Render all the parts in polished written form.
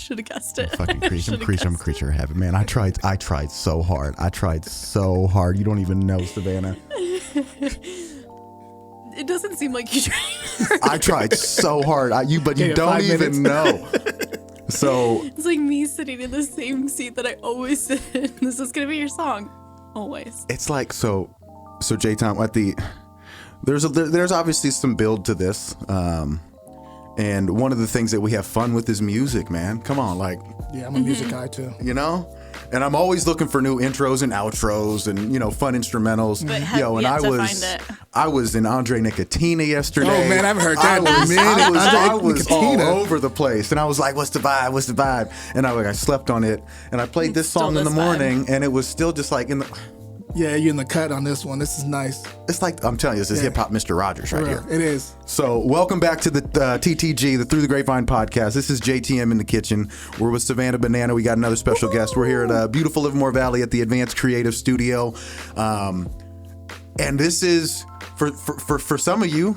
Should have guessed it. I'm a creature of habit, man. I tried so hard. You don't even know, Savannah. It doesn't seem like you tried. I tried so hard. You don't even know. So it's like me sitting in the same seat that I always sit in. This is gonna be your song, always. It's like so J-Tom, there's obviously some build to this, and one of the things that we have fun with is music, man. Come on, yeah, I'm a music guy too. You know. And I'm always looking for new intros and outros and, fun instrumentals. But I was in Andre Nicotina yesterday. Oh, man, I haven't heard that in a minute. I was all over the place. And I was like, what's the vibe? And I slept on it. And I played this song in the morning, and it was still just like in the... Yeah, you're in the cut on this one. This is nice. It's like, I'm telling you, this is hip-hop Mr. Rogers right here. It is. So welcome back to the TTG, the Through the Grapevine Podcast. This is JTM in the kitchen. We're with Savannah Banana. We got another special guest. We're here at beautiful Livermore Valley at the Advanced Creative Studio. And this is, for some of you,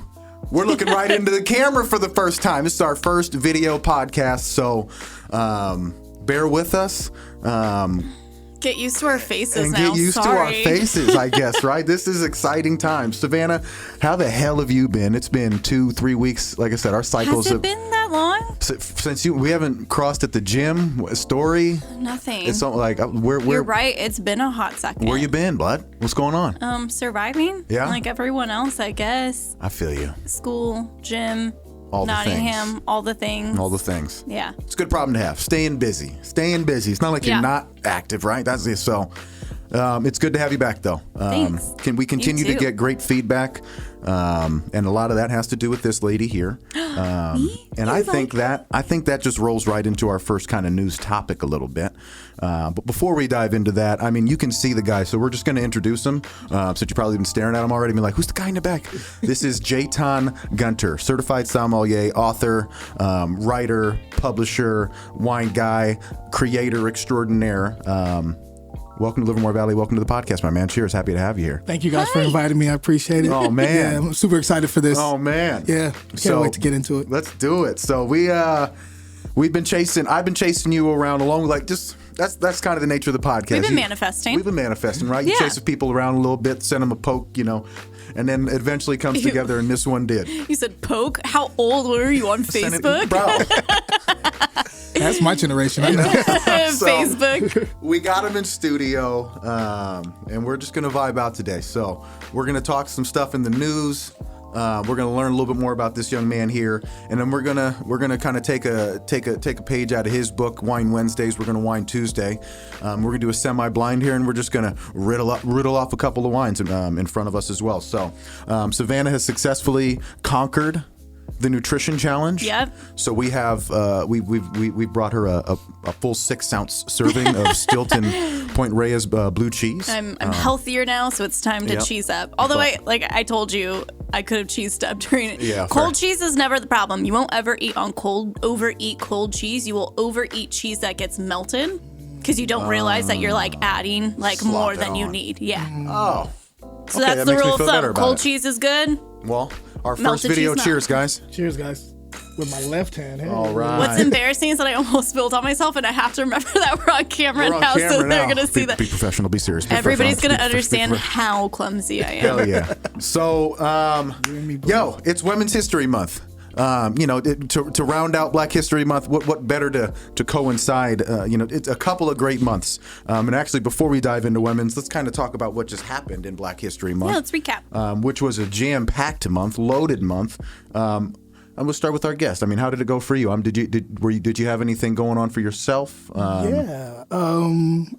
we're looking right into the camera for the first time. This is our first video podcast, so bear with us. Get used to our faces now. Get used to our faces, I guess, right? This is exciting times. Savannah, how the hell have you been? It's been 2-3 weeks. Like I said, our cycles have been that long? Since we haven't crossed at the gym. Story? Nothing. It's like you're right. It's been a hot second. Where you been, bud? What's going on? Surviving. Yeah. Like everyone else, I guess. I feel you. School, gym. All Nottingham, all the things. Yeah. It's a good problem to have. Staying busy. It's not like you're not active, right? That's it. So it's good to have you back, though. Thanks. Can we continue to get great feedback? And a lot of that has to do with this lady here. Me? And I think that just rolls right into our first kind of news topic a little bit. But before we dive into that, I mean, you can see the guy, so we're just going to introduce him. Since you've probably been staring at him already, and be like, who's the guy in the back? This is J-Ton Gunter, certified sommelier, author, writer, publisher, wine guy, creator extraordinaire. Welcome to Livermore Valley. Welcome to the podcast, my man. Cheers. Happy to have you here. Thank you guys for inviting me. I appreciate it. Oh, man. Yeah, I'm super excited for this. Oh, man. Yeah. Can't wait to get into it. Let's do it. So I've been chasing you around along, that's kind of the nature of the podcast. We've been manifesting, right? You chase people around a little bit, send them a poke, and then it eventually comes together, and this one did. You said poke? How old were you on Facebook? That's my generation. I know. Facebook. We got him in studio, and we're just going to vibe out today. So we're going to talk some stuff in the news. We're going to learn a little bit more about this young man here, and then we're gonna kind of take a page out of his book, Wine Wednesdays. We're going to Wine Tuesday. We're going to do a semi-blind here, and we're just going to riddle off a couple of wines in front of us as well. So Savannah has successfully conquered the nutrition challenge. Yep. So we have we brought her a full 6-ounce serving of Stilton Point Reyes blue cheese. I'm healthier now, so it's time to cheese up. Although I told you I could have cheesed up during it. Yeah, cold cheese is never the problem. You won't ever overeat cold cheese. You will overeat cheese that gets melted because you don't realize that you're adding more than you need. Yeah. Oh. So that's the rule of thumb. Cold cheese is good. Well, our first video. Cheers, guys. Cheers, guys. With my left hand. Hey. All right. What's embarrassing is that I almost spilled on myself, and I have to remember that we're on camera now, so they're going to see that. Be professional. Be serious. Everybody's going to understand how clumsy I am. Hell yeah. So, it's Women's History Month. To round out Black History Month, what better to coincide? It's a couple of great months. And actually, before we dive into women's, let's kind of talk about what just happened in Black History Month. Yeah, let's recap. Which was a jam-packed month, loaded month. I'm gonna start with our guest. I mean, how did it go for you? Did you have anything going on for yourself? I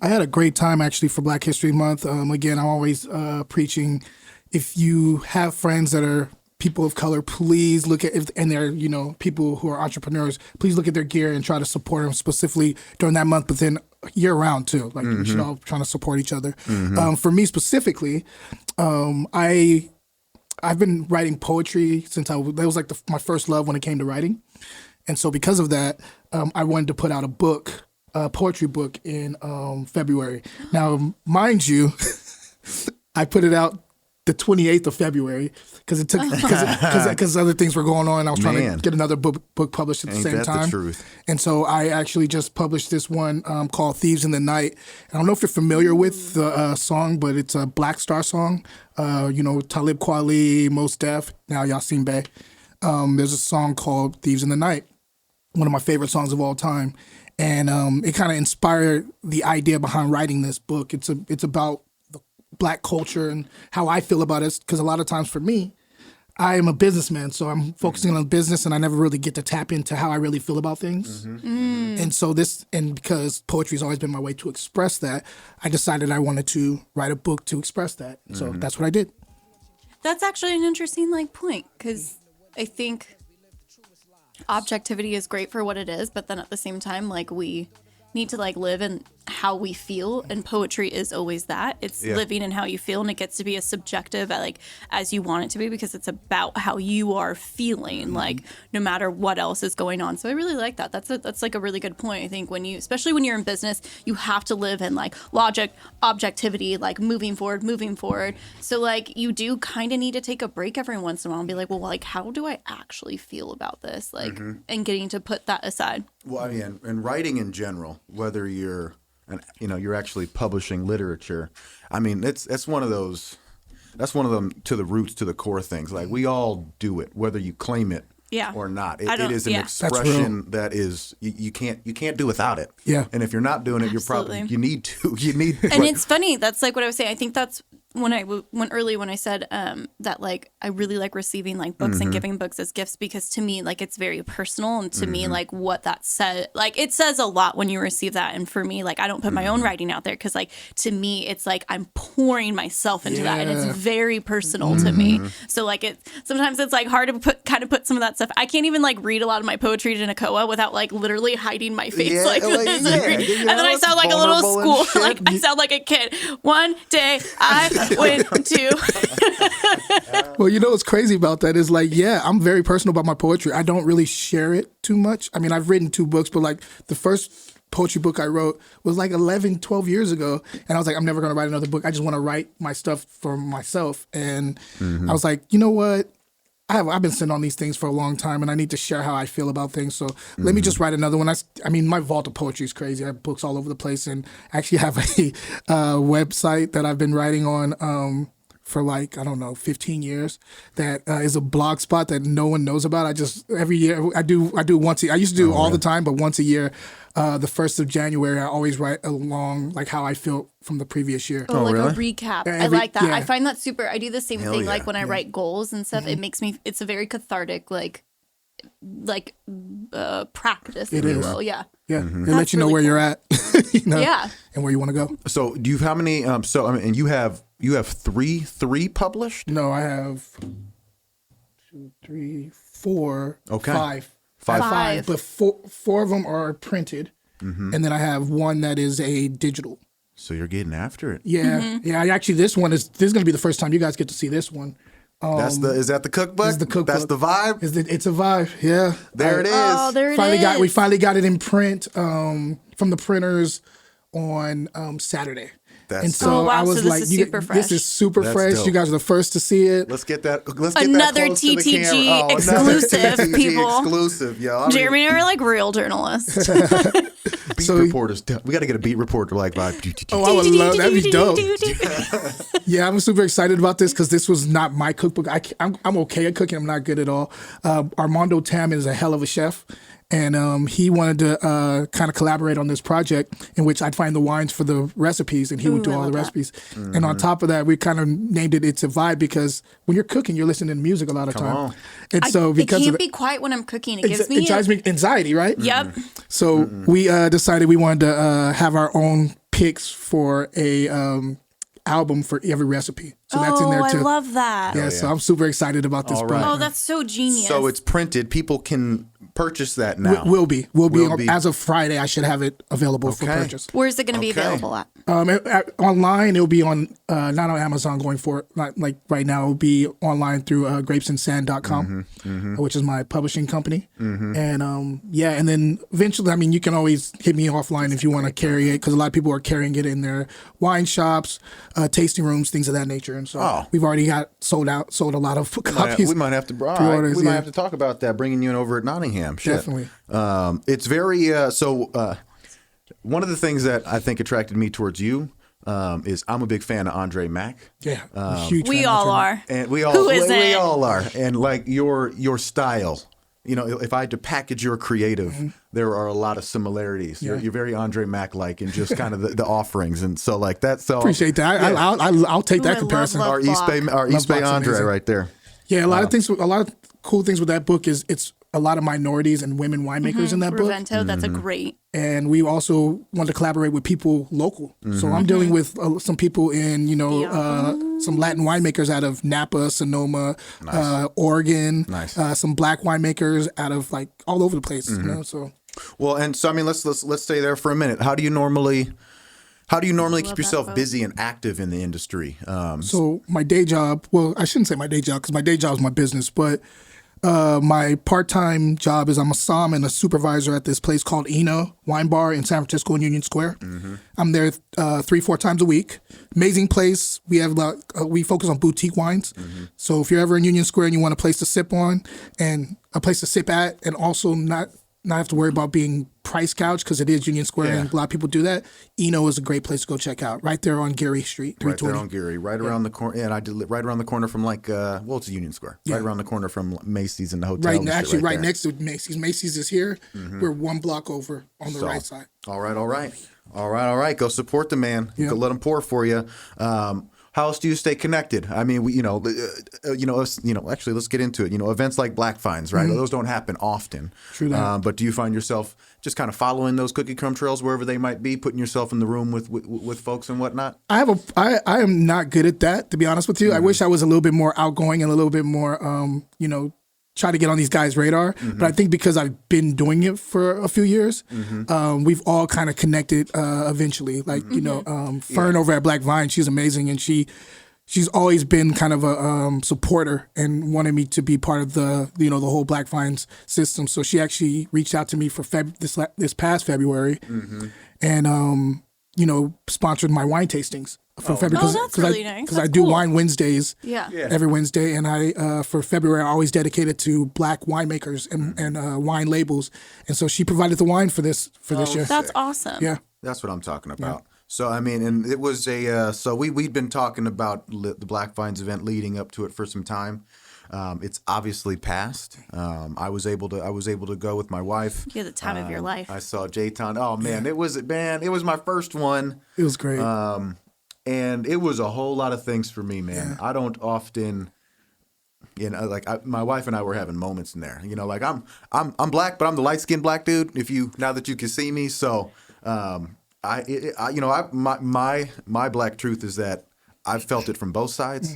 had a great time actually for Black History Month. Again, I'm always preaching. If you have friends that are people of color, please look at and they're people who are entrepreneurs. Please look at their gear and try to support them specifically during that month, but then year round too. We should all try to support each other. For me specifically, I've been writing poetry since that was my first love when it came to writing. And so because of that, I wanted to put out a poetry book in February. Now, mind you, I put it out the 28th of February because it took because other things were going on. I was trying to get another book published at the same time. The truth? And so I actually just published this one called Thieves in the Night. I don't know if you're familiar with the song, but it's a Black Star song. Talib Kweli, Mos Def, now Yasin Bey. There's a song called Thieves in the Night, one of my favorite songs of all time. And it kind of inspired the idea behind writing this book. It's about the Black culture and how I feel about it. Because a lot of times for me, I am a businessman, so I'm focusing on business, and I never really get to tap into how I really feel about things. And so because poetry's always been my way to express that, I decided I wanted to write a book to express that. So that's what I did. That's actually an interesting point, because I think objectivity is great for what it is, but then at the same time, we need to live in how we feel, and poetry is always that. It's living in how you feel, and it gets to be as subjective as you want it to be, because it's about how you are feeling, no matter what else is going on. So I really like that. That's a really good point. I think especially when you're in business, you have to live in logic, objectivity, moving forward. So you do kind of need to take a break every once in a while and be well, how do I actually feel about this? And getting to put that aside. Well, I mean, and writing in general, whether you're actually publishing literature. I mean, that's one of those. That's one of them to the roots, to the core things. We all do it, whether you claim it or not. It is an expression that is you can't do without it. Yeah. And if you're not doing it, you're probably you need to. And it's funny. That's what I was saying. I think that's when I said that I really like receiving books and giving books as gifts, because to me it's very personal, and to me what that said it says a lot when you receive that. And for me I don't put my own writing out there, because to me it's I'm pouring myself into that, and it's very personal to me. So sometimes it's hard to put some of that stuff. I can't even read a lot of my poetry to Nakoa without literally hiding my face and then I sound like a little school I sound like a kid. One day I went to. Well, what's crazy about that is I'm very personal about my poetry. I don't really share it too much. I mean, I've written 2 books, but the first poetry book I wrote was 11, 12 years ago. And I was I'm never going to write another book. I just want to write my stuff for myself. And I was you know what? I've been sitting on these things for a long time, and I need to share how I feel about things. So let me just write another one. I mean, my vault of poetry is crazy. I have books all over the place, and I actually have a website that I've been writing on for 15 years. That is a blog spot that no one knows about. Every year I do once a year. I used to do all the time, but once a year, the 1st of January, I always write along how I feel from the previous year. Oh, really? A recap. I like that. Yeah. I find that super. I do the same thing when I write goals and stuff. It makes me. It's a very cathartic practice. It if is. you will. Yeah. Yeah, it lets you know where you're at. Yeah. And where you want to go. So, do you how many? And you have three published? No, I have 2, 3, 4, Okay. 5. Five. But four of them are printed, and then I have one that is a digital. So you're getting after it. Yeah, yeah. Actually, this is going to be the first time you guys get to see this one. Is that the cookbook? It's the cookbook. That's the vibe. It's a vibe. Yeah. There it is. Oh, there it is. We finally got it in print from the printers on Saturday. That's so I was so this is super fresh. This is super That's fresh. dope. You guys are the first to see it. Let's get that. Another close to the TTG camera. exclusive, another TTG people. Exclusive, yo. Jeremy and I are real journalists. Beat reporters. We got to get a beat reporter vibe. Oh, I would love that'd be dope. Yeah, I'm super excited about this because this was not my cookbook. I'm okay at cooking. I'm not good at all. Armando Tam is a hell of a chef. And he wanted to kind of collaborate on this project in which I'd find the wines for the recipes and he would do all the recipes. And on top of that, we kind of named it It's a Vibe because when you're cooking, you're listening to music a lot of time. And so because I can't be quiet when I'm cooking. It drives me anxiety, right? Yep. So we decided we wanted to have our own picks for a album for every recipe. So that's in there too. I love that. Yeah, so I'm super excited about this project. Oh, that's so genius. So it's printed. People can purchase that now? Will be as of Friday. I should have it available for purchase. Where is it going to be available at? Online, it'll be on not on Amazon going forward. Not like right now, it'll be online through grapesandsand.com, which is my publishing company. And and then eventually, I mean, you can always hit me offline if you want to carry it, because a lot of people are carrying it in their wine shops, tasting rooms, things of that nature. And so we've already got sold a lot of copies. We might have to pre-orders, might have to talk about that, bringing you in over at Nottingham. Shit. Definitely. It's very one of the things that I think attracted me towards you is I'm a big fan of Andre Mack. Yeah, huge. We all are, and we all are, and like your style. You know, if I had to package your creative, there are a lot of similarities. You're very Andre Mack-like in just kind of the offerings, and so like that. So appreciate that. I'll take that comparison. Our East Bay Andre amazing. Right there. Yeah, a lot of cool things with that book is it's a lot of minorities and women winemakers in that book. Vento, that's a great. And we also want to collaborate with people local. So I'm dealing with some people in, some Latin winemakers out of Napa, Sonoma, Oregon, some Black winemakers out of like all over the place. You know, so. Well, and so I mean, let's stay there for a minute. How do you normally keep yourself busy and active in the industry? So my day job, well, I shouldn't say my day job because my day job is my business, but my part-time job is I'm a somm and a supervisor at this place called Eno Wine Bar in San Francisco in Union Square. I'm there 3-4 times a week. Amazing place. We have we focus on boutique wines. So if you're ever in Union Square and you want a place to sip on and a place to sip at, and also not have to worry about being price gouged because it is Union Square and a lot of people do that. Eno is a great place to go check out. Right there on Geary Street, 320. Right there on Geary, around the corner. And I did right around the corner from like, it's a Union Square. Right around the corner from Macy's and the hotel. Right next to Macy's. Macy's is here. We're one block over on the right side. All right. Go support the man. Go let him pour for you. How else do you stay connected? I mean, actually, let's get into it. You know, events like Black Finds, right? Those don't happen often. True that. But do you find yourself just kind of following those cookie crumb trails wherever they might be, putting yourself in the room with folks and whatnot? I am not good at that, to be honest with you. I wish I was a little bit more outgoing and a little bit more, try to get on these guys' radar. But I think because I've been doing it for a few years, we've all kind of connected eventually. Like, Fern over at Black Vine, she's amazing. And she's always been kind of a supporter and wanted me to be part of the whole Black Vines system. So she actually reached out to me for this past February and, sponsored my wine tastings. For February, that's really nice. Because I do Wine Wednesdays every Wednesday, and I for February I always dedicate it to Black winemakers and wine labels, and so she provided the wine for this year. That's awesome. Yeah, that's what I'm talking about. Yeah. So I mean, and it was we'd been talking about the Black Vines event leading up to it for some time. It's obviously passed. I was able to go with my wife. You had the time of your life. I saw J-Town. Oh man, it was my first one. It was great. And it was a whole lot of things for me, man. Yeah. I don't often, my wife and I were having moments in there. Like I'm black, but I'm the light skinned black dude. Now that you can see me, so my black truth is that I've felt it from both sides.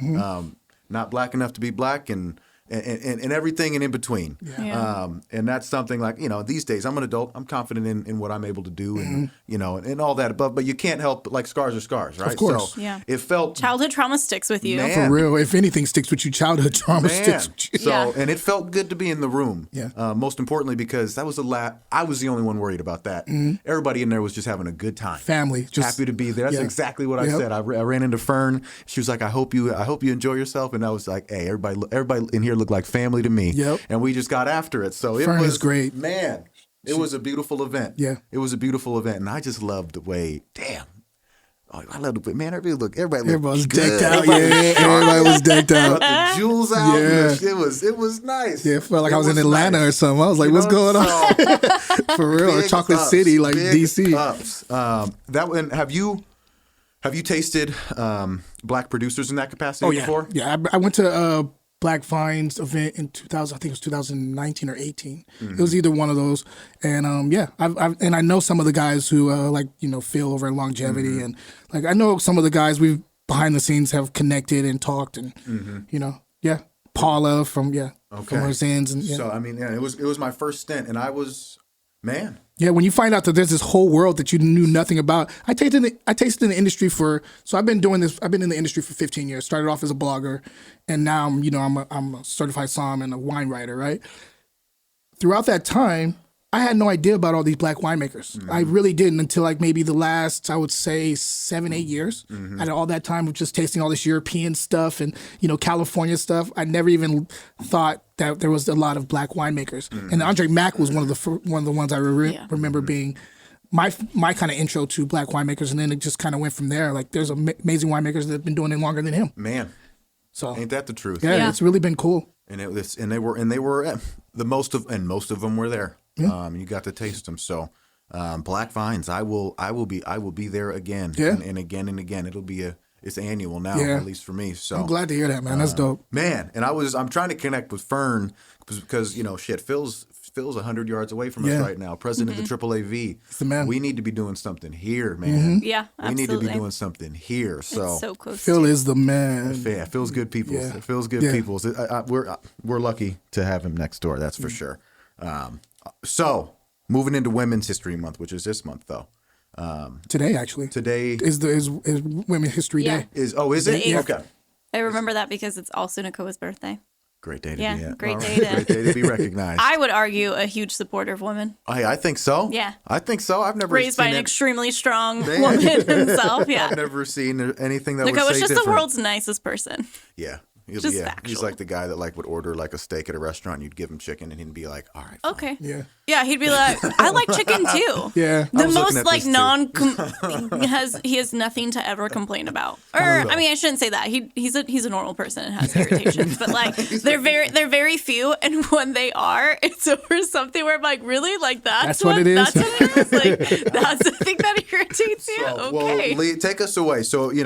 Not black enough to be black, and everything in between. Yeah. And that's something like, these days I'm an adult. I'm confident in what I'm able to do and, and all that. But you can't help, like, scars are scars, right? Of course. So it felt... Childhood trauma sticks with you. Man. For real. If anything sticks with you, childhood trauma sticks with you. So, and it felt good to be in the room. Yeah. Most importantly, because that was I was the only one worried about that. Everybody in there was just having a good time. Family. Just happy to be there. That's exactly what I said. I ran into Fern. She was like, I hope you enjoy yourself. And I was like, hey, everybody in here looked like family to me. Yep. And we just got after it. So Fern it was great. Man, it was a beautiful event. Yeah. It was a beautiful event. And I just loved the way, I loved the way, man, everybody was good. Decked out. Everybody was decked out. The jewels out. Yeah. It was nice. Yeah, it felt like I was in Atlanta or something. I was like, what's going on? For real. Or Chocolate City, like DC. Have you tasted black producers in that capacity before? Yeah, I went to Black Vines event in 2000. I think it was 2019 or 18. It was either one of those. And I know some of the guys who Phil over at Longevity, and like I know some of the guys we've behind the scenes have connected and talked, and Paula from Okay. from her ends. And, So I mean, yeah, it was my first stint, and I was, man. Yeah, when you find out that there's this whole world that you knew nothing about. I tasted in the industry so I've been in the industry for 15 years. Started off as a blogger, and now I'm a certified somm and a wine writer, right? Throughout that time, I had no idea about all these black winemakers. Mm-hmm. I really didn't until like maybe the last, I would say 7-8 years. Mm-hmm. Out of all that time of just tasting all this European stuff and, California stuff, I never even thought that there was a lot of black winemakers. Mm-hmm. And Andre Mack was one of the ones I remember being my kind of intro to black winemakers. And then it just kind of went from there. Like there's amazing winemakers that have been doing it longer than him. Man, So ain't that the truth? yeah, it's really been cool. And they were most of them were there. You got to taste them. So, black vines, I will be there again. Yeah. And again and again. It's annual now, Yeah. at least for me. So I'm glad to hear that, man. That's dope. man, and I'm trying to connect with Fern because Phil's 100 yards away from us Yeah. right now. President of the AAAV. the man. We need to be doing something here, man. Yeah, We need to absolutely. be doing something here. So, It's so close. Phil is the man. yeah, Phil's good people. Yeah. Phil's good Yeah. people. We're lucky to have him next door. That's for sure. So moving into Women's History Month, which is this month though. Today, actually. Today is Women's History Yeah. Day. is The it? 8th. Okay. I remember that because it's also Nakoa's birthday. Great day to Yeah, be at. great All day to- Great day to be recognized. I would argue a huge supporter of women. I think so. Yeah. I think so. I've never Raised by seen an it. extremely strong Man. woman himself. Yeah. I've never seen anything that would Nakoa's say just different. the world's nicest person. Yeah. He's, Just He's factual. like the guy that would order like a steak at a restaurant. And you'd give him chicken, and he'd be like, "All right, fine." Okay. Yeah. Yeah, he'd be like, I like chicken too. Yeah. I The was looking most at like this, too. he has nothing to ever complain about. Or I mean, I shouldn't say that. He's a normal person and has irritations, but like they're very few, and when they are, it's over something where I'm like, really, like that's what it is? That's what it is. Like that's the thing that irritates you. So, Okay. Well, Lee, take us away. So in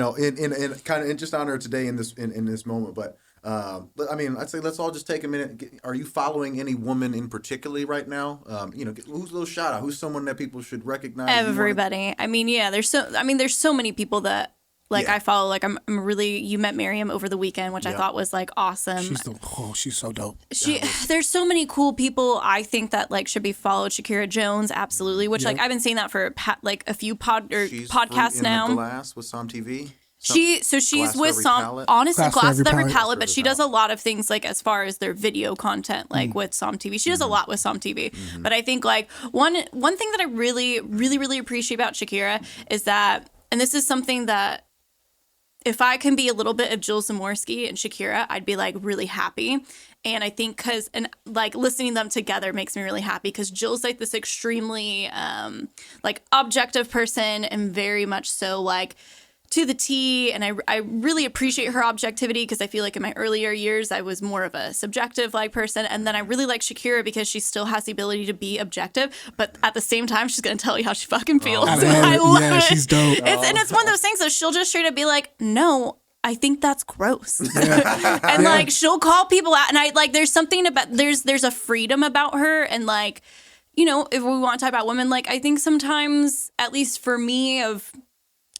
kind of in just honor today in this moment, but. I mean, I'd say let's all just take a minute. Are you following any woman in particularly right now? Who's a little shout out? Who's someone that people should recognize? Everybody. I mean, yeah. There's so many people that like Yeah. I follow. Like I'm really. You met Miriam over the weekend, which I Yeah. thought was like awesome. She's so dope. There's so many cool people I think that like should be followed. Shakira Jones, absolutely. Which like I've been saying that for like a few She's podcasts in now. The Glass with Som TV. She's Glass for with every some palate? honestly Glass for Glass every with every palate. palette, but she does a lot of things like as far as their video content, like with Som TV. She does a lot with Som TV. But I think like one thing that I really appreciate about Shakira is that, and this is something that if I can be a little bit of Jill Zamorsky and Shakira, I'd be like really happy. And I think like listening to them together makes me really happy because Jill's like this extremely like objective person and very much so like to the T, and I really appreciate her objectivity because I feel like in my earlier years I was more of a subjective like person, and then I really like Shakira because she still has the ability to be objective, but at the same time she's gonna tell you how she fucking feels. I I love love it. Yeah, it. she's dope. It's one of those things that she'll just straight up be like, no, I think that's gross. And like she'll call people out, and I like there's something about there's a freedom about her, and like, if we want to talk about women, like I think sometimes, at least for me, of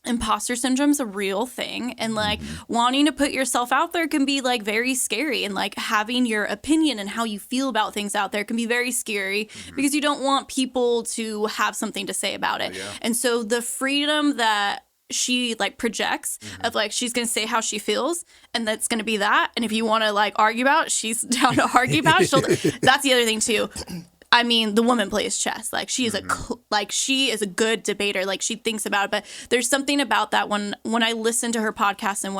imposter syndrome is a real thing, and like wanting to put yourself out there can be like very scary, and like having your opinion and how you feel about things out there can be very scary because you don't want people to have something to say about it. And so the freedom that she like projects of like she's gonna say how she feels, and that's gonna be that, and if you want to like argue about it, she's down to argue about it. That's the other thing too. I mean, the woman plays chess. Like she is she is a good debater. Like she thinks about it. But there's something about that when I listen to her podcast and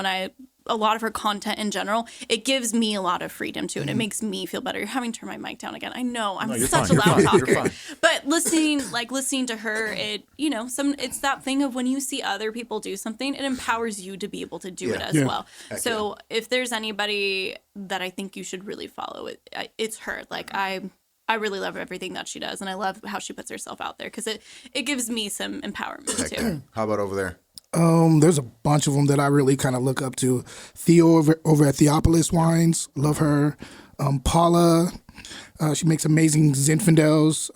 a lot of her content in general, it gives me a lot of freedom too, and it makes me feel better. You're having to turn my mic down again. I know I'm such a loud talker, but listening to her, it's that thing of when you see other people do something, it empowers you to be able to do it as well. So if there's anybody that I think you should really follow, it's her. Like I really love everything that she does, and I love how she puts herself out there because it gives me some empowerment too. How about over there? There's a bunch of them that I really kind of look up to. Theo over at Theopolis Wines, love her. Paula, she makes amazing Zinfandels.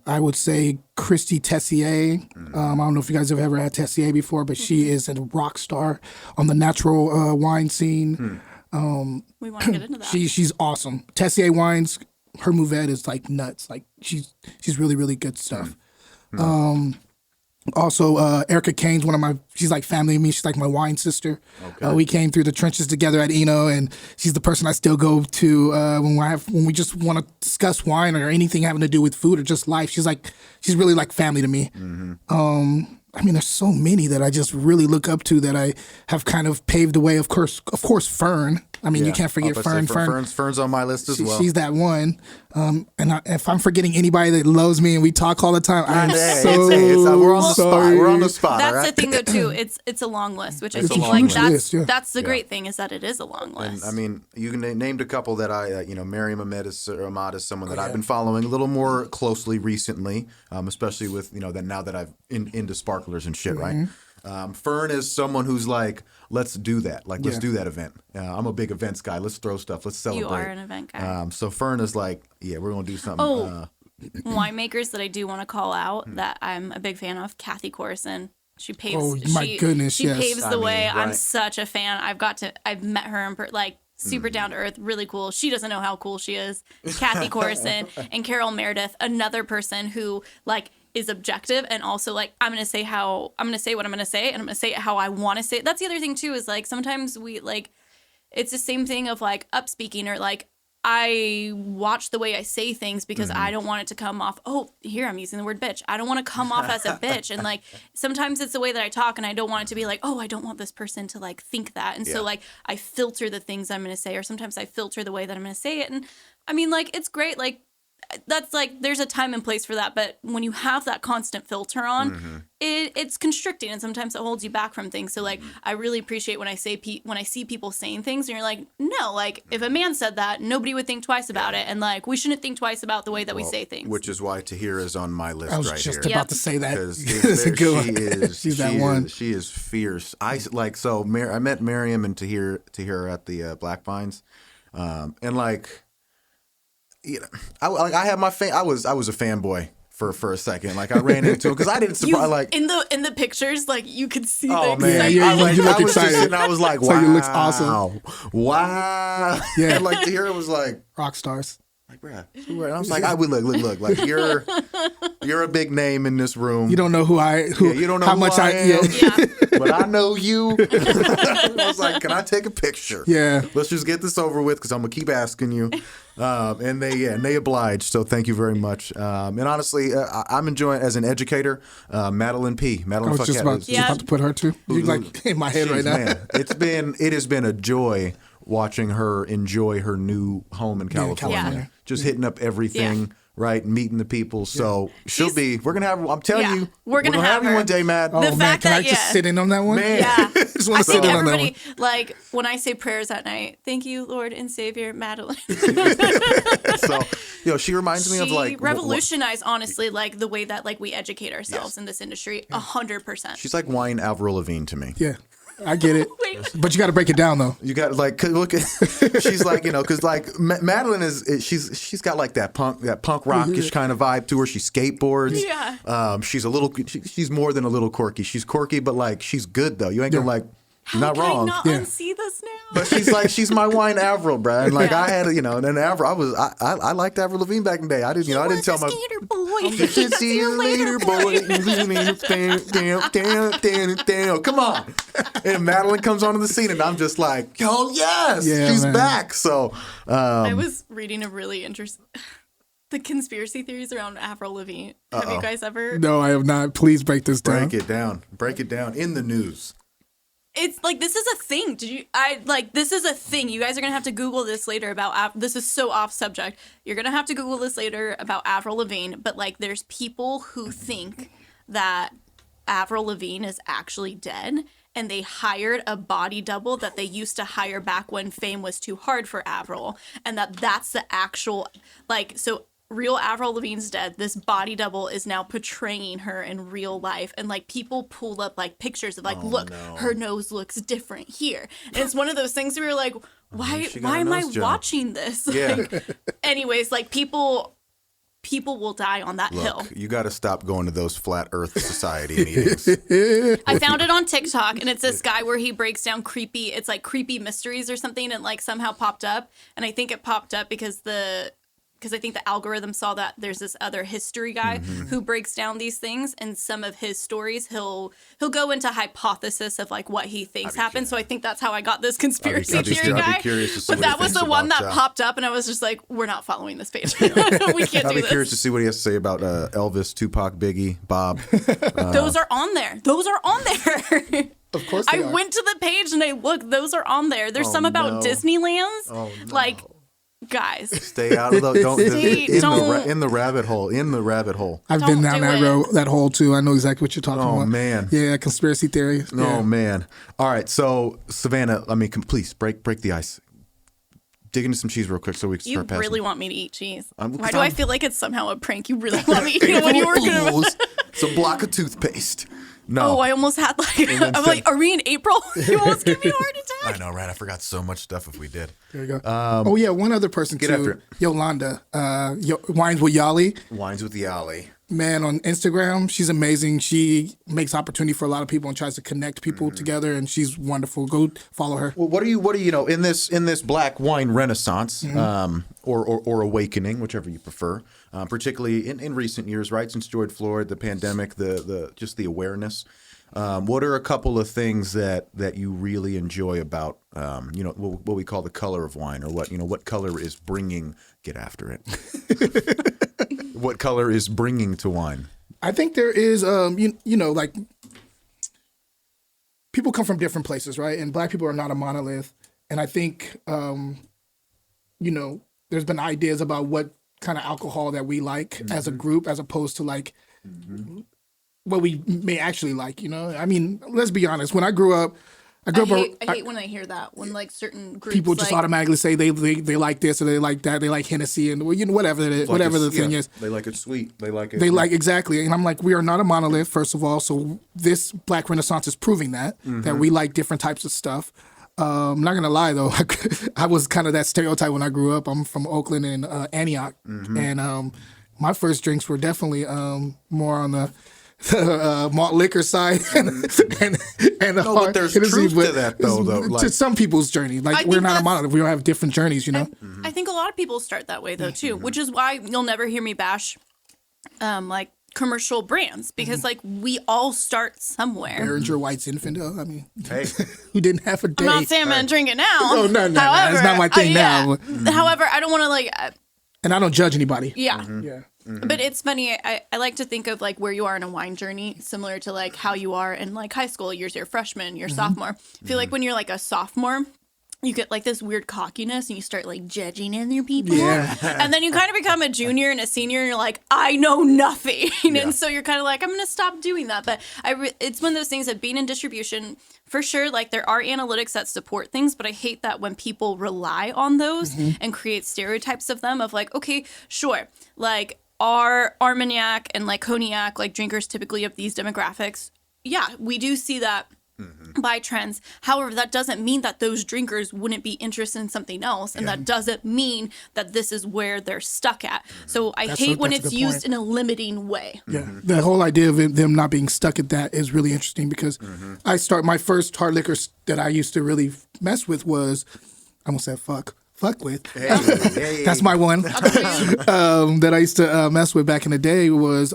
I would say Christy Tessier. I don't know if you guys have ever had Tessier before, but she is a rock star on the natural wine scene. We want to get into that. She's awesome. Tessier Wines, her Mourvèdre is like nuts. Like she's really, really good stuff. Also, Erica Kane's she's like family to me. She's like my wine sister. Okay. We came through the trenches together at Eno, and she's the person I still go to when we just want to discuss wine or anything having to do with food or just life. She's really like family to me. I mean, there's so many that I just really look up to that I have kind of paved the way. Of course, Fern. I mean, you can't forget Fern. Fern's on my list as well. She's that one. If I'm forgetting anybody that loves me and we talk all the time, I'm we're on the sorry. spot. We're on the spot. That's right? the thing, though, too. It's a long list, which I It's think a long list, yeah. that's the great thing is that it is a long list. And I mean, you named a couple that I, Miriam Ahmad is someone that I've been following a little more closely recently, especially with that now that I've into sparklers and shit, right? Fern is someone who's like, let's do that. Like, let's do that event. I'm a big events guy. Let's throw stuff. Let's celebrate. You are an event guy. So Fern is like, yeah, we're gonna do something. Oh, winemakers that I do want to call out that I'm a big fan of. Kathy Corson. She paves. Oh my goodness, she yes. paves the way. Right. I'm such a fan. I've met her in super down to earth, really cool. She doesn't know how cool she is. Kathy Corson and Carol Meredith, another person who is objective and also I'm gonna say what I'm gonna say and I'm gonna say it how I want to say it. That's the other thing too is sometimes we it's the same thing of up speaking or I watch the way I say things because I don't want it to come off. Oh, here I'm using the word bitch. I don't want to come off as a bitch. And sometimes it's the way that I talk and I don't want it to be oh, I don't want this person to think that. And so I filter the things I'm going to say, or sometimes I filter the way that I'm going to say it. And I mean, it's great. That's there's a time and place for that. But when you have that constant filter on, it's constricting and sometimes it holds you back from things. So I really appreciate when I see people saying things and you're no, if a man said that, nobody would think twice about it. And we shouldn't think twice about the way that we say things. Which is why Tahira is on my list right here. I was just about to say that. She's a good one. She's that one. She is fierce. I met Miriam and Tahira at the Black Vines, and I had my I was a fanboy for a second. I ran into him because I didn't surprise in the pictures you could see. Oh the man, you look excited. And I was like, wow, so you looks awesome. Wow. Yeah, and Tahira was like rock stars. Bruh. And I was like, look, you're a big name in this room. You don't know you don't know how who much I am. Yeah. But I know you. I was like, can I take a picture? Yeah. Let's just get this over with because I'm gonna keep asking you. And they obliged. So thank you very much. And honestly, I'm enjoying as an educator, Madeline P. Madeline I was just about to put her too. You in my head right now. Man, it has been a joy watching her enjoy her new home in California. California. Just hitting up everything, right? Meeting the people. So we're going to have, I'm telling you, we're going to have you her one day, Matt. Oh, the man, fact can that, I just sit in on that one? Man. Yeah. I just want I to think sit in on that one. everybody, when I say prayers at night, thank you, Lord and Savior, Madeline. So, she reminds me of She revolutionized, honestly, the way that we educate ourselves in this industry, 100%. she's like wine Avril Lavigne to me. Yeah. I get it. Wait. But you got to break it down though. You got look at she's because Madeline she's got that punk rockish kind of vibe to her. She skateboards. Yeah. She's more than a little quirky. She's quirky, but she's good though. You ain't gonna How not can wrong. I not unsee this now? But she's my wine Avril, bro. And I had and then Avril, I liked Avril Lavigne back in the day. I didn't tell my skater boy. see you later, boy. Damn. Come on. And Madeline comes onto the scene and I'm just like, oh yes, she's back. So I was reading a really interesting the conspiracy theories around Avril Lavigne. Have you guys ever? No, I have not. Please break this down. Break it down in the news. It's this is a thing. This is a thing. You guys are going to have to Google this later about, this is so off subject. You're going to have to Google this later about Avril Lavigne. But there's people who think that Avril Lavigne is actually dead. And they hired a body double that they used to hire back when fame was too hard for Avril. And that's the actual, so real Avril Lavigne's dead. This body double is now portraying her in real life. And people pulled up pictures of her nose looks different here. And it's one of those things where you're why am I watching this? Yeah. Anyways, people people will die on that hill. Look, you got to stop going to those Flat Earth Society meetings. I found it on TikTok, and it's this guy where he breaks down it's like creepy mysteries or something, and like somehow popped up. And I think it popped up because I think the algorithm saw that there's this other history guy who breaks down these things, and some of his stories he'll go into hypothesis of like what he thinks happened. So I think that's how I got this conspiracy theory guy. I'd be curious to see but what he that was thinks the one about, that popped up, and I was just like, we're not following this page. We can't I'd do be this. curious to see what he has to say about Elvis, Tupac, Biggie, Bob. Those are on there. Those are on there. Of course I they are. went to the page and I looked. Those are on there. There's some about Disneyland's. Oh, no. Like, guys. Stay out of the Don't. in the rabbit hole. In the rabbit hole. I've Don't been down do that it. road, that hole too. I know exactly what you're talking about. Oh man. Yeah, conspiracy theories. Oh Yeah. man. All right. So Savannah, please break the ice. Dig into some cheese real quick so we can You start passing. really want me to eat cheese? I'm- Why do I feel like it's somehow a prank? You really want me to eat when you were gonna. It's a block of toothpaste. No. Oh, I almost had I'm like, are we in April? You almost gave me a heart attack. I know, right? I forgot so much stuff if we did. There you go. Oh yeah, one other person get too. after it. Yolanda, Wines with Yali. Wines with the Alley. Man, on Instagram, she's amazing. She makes opportunity for a lot of people and tries to connect people together, and she's wonderful. Go follow her. Well, what do you know in this black wine renaissance or awakening, whichever you prefer, particularly in recent years, right? Since George Floyd, the pandemic, the just the awareness. What are a couple of things that you really enjoy about what we call the color of wine, or what color is bringing? Get after it. What color is bringing to wine? I think there is, like people come from different places, right? And Black people are not a monolith. And I think, there's been ideas about what kind of alcohol that we like as a group, as opposed to like what we may actually like. I mean, let's be honest. When I grew up, I hate when I hear that, when like certain groups people just automatically say they like this or they like that. They like Hennessy and whatever it is, whatever the thing is. They like it sweet. They like it. They like exactly, and I'm like, we are not a monolith, first of all. So this Black Renaissance is proving that we like different types of stuff. I'm not gonna lie though, I was kind of that stereotype when I grew up. I'm from Oakland and Antioch, and my first drinks were definitely more on the malt liquor side and No, but there's truth to that though. To some people's journey, like we're not a monolith. We don't have different journeys, I think a lot of people start that way though too, which is why you'll never hear me bash like commercial brands, because like we all start somewhere. Behringer White Zinfandel. I mean, Hey. who didn't have a day? I'm not saying I'm gonna drink it now. Oh, no, However, it's not my thing now. However, I don't want to like. And I don't judge anybody. Yeah. Yeah. But it's funny. I like to think of like where you are in a wine journey, similar to like how you are in like high school. You're freshman, you're sophomore. I feel like when you're like a sophomore, you get like this weird cockiness and you start like judging other people. Yeah. And then you kind of become a junior and a senior and you're like, I know nothing. And so you're kind of like, I'm going to stop doing that. But it's one of those things of being in distribution. For sure, like there are analytics that support things, but I hate that when people rely on those and create stereotypes of them of like, okay, sure, like are Armagnac and like Cognac, like drinkers typically of these demographics. Yeah, we do see that by trends. However, that doesn't mean that those drinkers wouldn't be interested in something else. And that doesn't mean that this is where they're stuck at. So I hate when that's a it's good used point. in a limiting way. Yeah, the whole idea of them not being stuck at that is really interesting because my first hard liquor that I used to really mess with was, I almost said fuck with. Hey. That's my one that I used to mess with back in the day was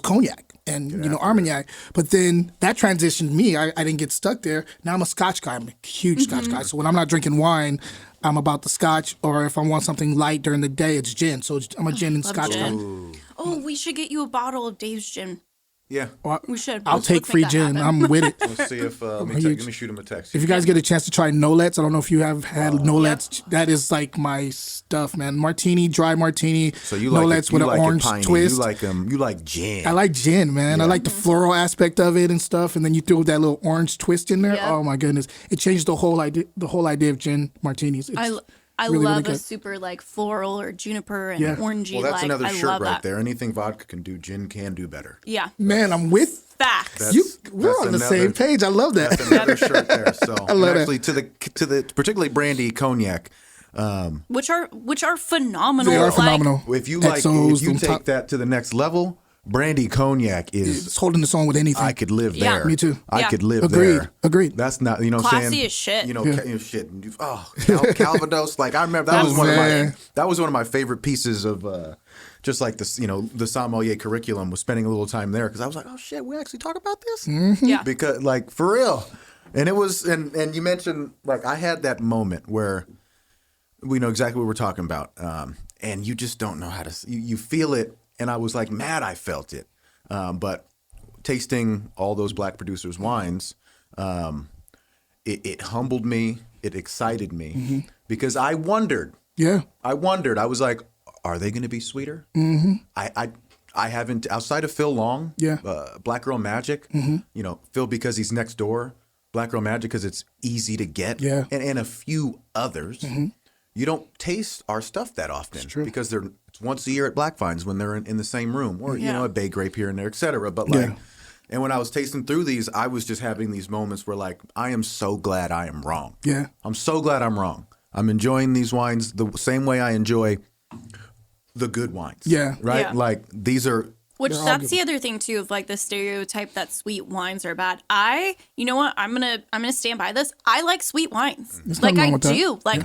cognac and Armagnac. But then that transitioned me. I didn't get stuck there. Now I'm a Scotch guy. I'm a huge Scotch guy. So when I'm not drinking wine, I'm about the Scotch. Or if I want something light during the day, it's gin. So I'm a gin and Love Scotch gin. guy. Oh, we should get you a bottle of Dave's gin. Yeah. We should. I'll Let's take make free that gin. happen. I'm with it. Let's see if let me shoot him a text. If you guys get a chance to try Nolets, I don't know if you have had Nolets. That is like my stuff, man. Martini, dry martini. So you like Nolets it, with you an like orange it piney. twist. You like gin. I like gin, man. I like the floral aspect of it and stuff. And then you throw that little orange twist in there. Yep. Oh my goodness, it changed the whole idea. The whole idea of gin martinis. It's I really, love really a good. super like floral or juniper and Yeah. orangey. Well, that's like, another I shirt love right that. there. Anything vodka can do, gin can do better. Yeah. Man, I'm with Facts. you. We're That's on the another- same page. I love that. That's another shirt there. So I love actually to the particularly brandy cognac. which are phenomenal. They are Like, phenomenal. If you XOs, them take top- that to the next level, brandy cognac is. It's holding its own with anything. I could live Yeah. there. Me too. I Yeah. could live Agreed. there. Agreed. That's not, you know what I'm Classy saying? as shit. You know, Yeah. shit. Calvados. Like I remember that was one of man. my favorite pieces of just like this, the sommelier curriculum was spending a little time there because I was like, oh shit, we actually talk about this? Yeah. Because like for real. And it was and you mentioned like I had that moment where we know exactly what we're talking about. And you just don't know how to you feel it. And I was like mad I felt it. But tasting all those black producers' wines, it humbled me. It excited me because I wondered. Yeah. I was like, are they going to be sweeter? Mm-hmm. I haven't, outside of Phil Long, Yeah. Black Girl Magic, Phil because he's next door, Black Girl Magic because it's easy to get, Yeah. and a few others. You don't taste our stuff that often because it's once a year at Black Vines when they're in the same room or, Yeah. a Bay Grape here and there, et cetera. But Yeah. and when I was tasting through these, I was just having these moments where like, I am so glad I am wrong. Yeah. I'm so glad I'm wrong. I'm enjoying these wines the same way I enjoy the good wines. Yeah. Right? Yeah. Like these are Which all that's good. the other thing too of like the stereotype that sweet wines are bad. You know what? I'm gonna stand by this. I like sweet wines. There's Like nothing wrong I with that. do. Like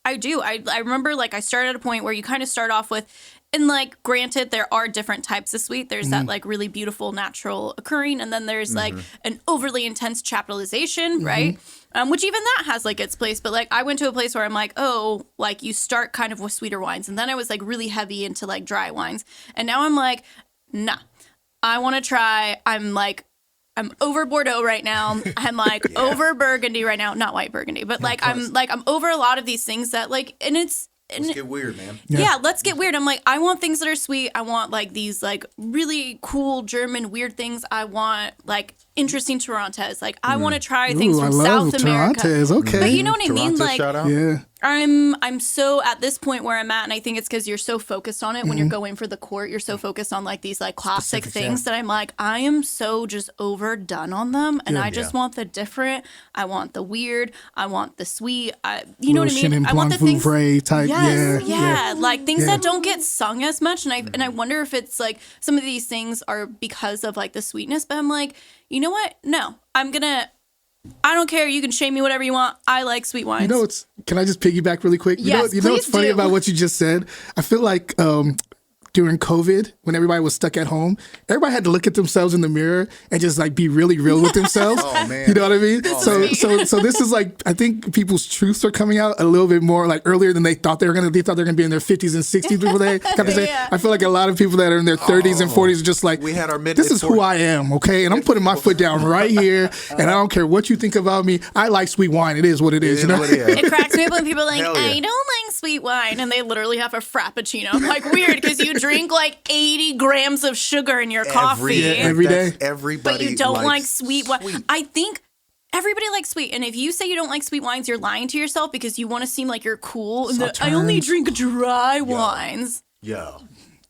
I do. I remember like I started at a point where you kind of start off with, and like granted there are different types of sweet. There's that like really beautiful natural occurring, and then there's like an overly intense chaptalization, right? Which even that has like its place. But like I went to a place where I'm like, oh, like you start kind of with sweeter wines, and then I was like really heavy into like dry wines, and now I'm like, nah, I want to try. I'm over Bordeaux right now. I'm like over Burgundy right now. Not white Burgundy, but like I'm over a lot of these things that like, and it's. And let's get weird, man. yeah, let's get weird. I'm like, I want things that are sweet. I want like these like really cool German weird things. I want like interesting Torontes. Like I want to try things Ooh, from I love South America. Torontes. Okay. But you know what I mean? Toronto Like shout out. Yeah. I'm so at this point where I'm at, and I think it's because you're so focused on it when you're going for the court. You're so focused on like these like classic Specifics, things that I'm like, I am so just overdone on them, and I just want the different. I want the weird. I want the sweet. You know what I mean? Chenin I want the Blanc things. Vouvray type. Yes, Yeah. like things that don't get sung as much, and I wonder if it's like some of these things are because of like the sweetness. But I'm like, you know what? No, I don't care. You can shame me whatever you want. I like sweet wines. You know, can I just piggyback really quick? Yes, you know what's please funny do. about what you just said? I feel like during COVID, when everybody was stuck at home, everybody had to look at themselves in the mirror and just like be really real with themselves. Oh, man. You know what I mean? sweet. So this is like, I think people's truths are coming out a little bit more like earlier than they thought they were gonna. They thought they were gonna be in their 50s and 60s before they kind of say. Yeah. I feel like a lot of people that are in their 30s and 40s are just like, We had our mid- this is who I am, okay? And I'm putting my foot down right here, and I don't care what you think about me. I like sweet wine. It is what it is. You know? It cracks me up when people are like, Hell yeah. I don't like sweet wine, and they literally have a frappuccino. I'm like, weird, because you drink like 80 grams of sugar in your coffee, every day. Everybody but you don't likes like sweet wine. I think everybody likes sweet, and if you say you don't like sweet wines, you're lying to yourself because you want to seem like you're cool. And I only drink dry wines. Yo.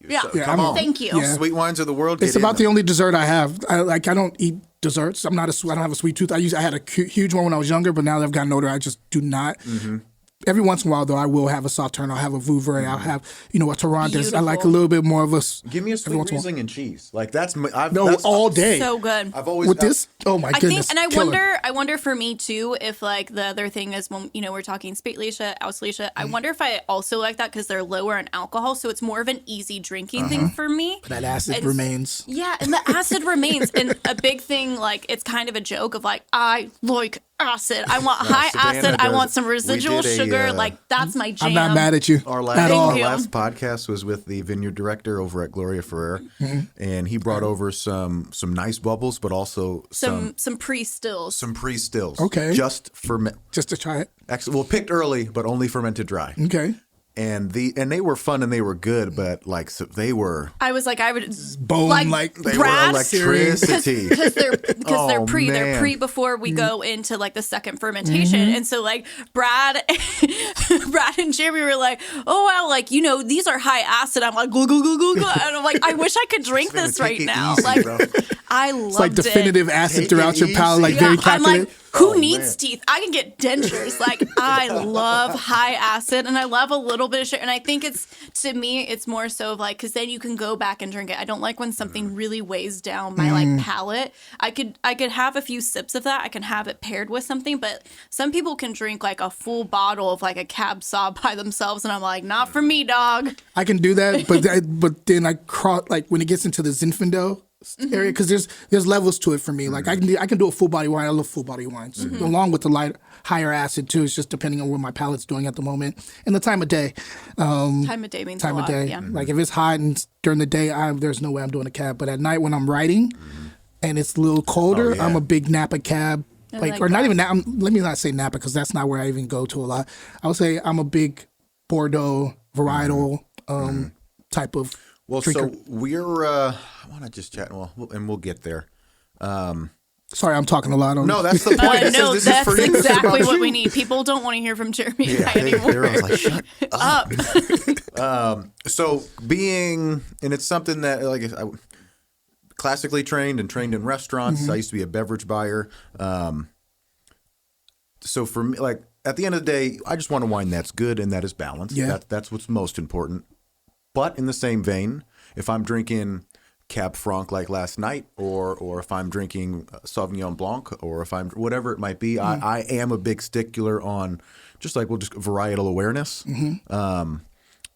Yeah. Come on. Thank you. Yeah. Sweet wines of the world. It's get about in the them. only dessert I have. I don't eat desserts. I don't have a sweet tooth. I had a huge one when I was younger, but now that I've gotten older, I just do not. Every once in a while, though, I will have a Sauternes. I'll have a Vouvray. I'll have, a Torontes. I like a Beautiful. little bit more of a. Give me a sweet every once in a while. Riesling and cheese. Like that's all day. So good. I've always With this, oh my I goodness. think, and killer. I wonder for me too, if like the other thing is when we're talking Spätlese, Auslese. I wonder if I also like that because they're lower in alcohol, so it's more of an easy drinking thing for me. That acid And- remains. Yeah, and the acid remains. And a big thing, like it's kind of a joke of like I like acid. I want high Savannah acid. I does. want some We residual did a, sugar. Like that's my jam. I'm not mad at you Our at all. you. last podcast was with the vineyard director over at Gloria Ferrer, and he brought over some nice bubbles, but also Some pre-stills. some pre-stills. Okay. Just Just to try it. well, picked early, but only fermented dry. Okay. And they were fun and they were good, but like so they were I was like, I would Bone like they Brad- were electricity. because they're Oh, pre they're man. pre before we go into like the second fermentation, and so like Brad and Jeremy were like, oh wow, like these are high acid. I'm like glug glug glug glug, glug. And I'm like, I wish I could drink this right Take it now. easy, Like bro. I loved It's like definitive acid Take throughout it your palate, like easy. very I'm calculated. like, who Oh, needs man. teeth? I can get dentures. Like, I love high acid and I love a little bit of sugar. And I think to me, it's more so of like, because then you can go back and drink it. I don't like when something really weighs down my like palate. I could have a few sips of that. I can have it paired with something, but some people can drink like a full bottle of like a Cab Sauv by themselves. And I'm like, not for me, dog. I can do that, but then I cross like when it gets into the Zinfandel area, because there's levels to it for me. Like I can do a full body wine. I love full body wines, along with the higher acid too. It's just depending on what my palate's doing at the moment and the time of day. Time of day means Time a of lot. day. Yeah. Like if it's hot and during the day, there's no way I'm doing a cab. But at night when I'm writing and it's a little colder, Oh, yeah. I'm a big Napa cab. like Or not that. even Napa. Let me not say Napa because that's not where I even go to a lot. I would say I'm a big Bordeaux varietal type of Well, drinker. so we're. I want to just chat. Well, and we'll get there. Sorry, I'm talking a lot. No, that's the point. It No, says this is that's for you. This is exactly about what you. we need. People don't want to hear from Jeremy Yeah, and I anymore. they're always like, shut up. So being, and it's something that like I classically trained and trained in restaurants. I used to be a beverage buyer. So for me, like at the end of the day, I just want a wine that's good and that is balanced. Yeah. That's what's most important. But in the same vein, if I'm drinking Cab Franc like last night, or if I'm drinking Sauvignon Blanc, or if I'm whatever it might be, I am a big stickler on just varietal awareness.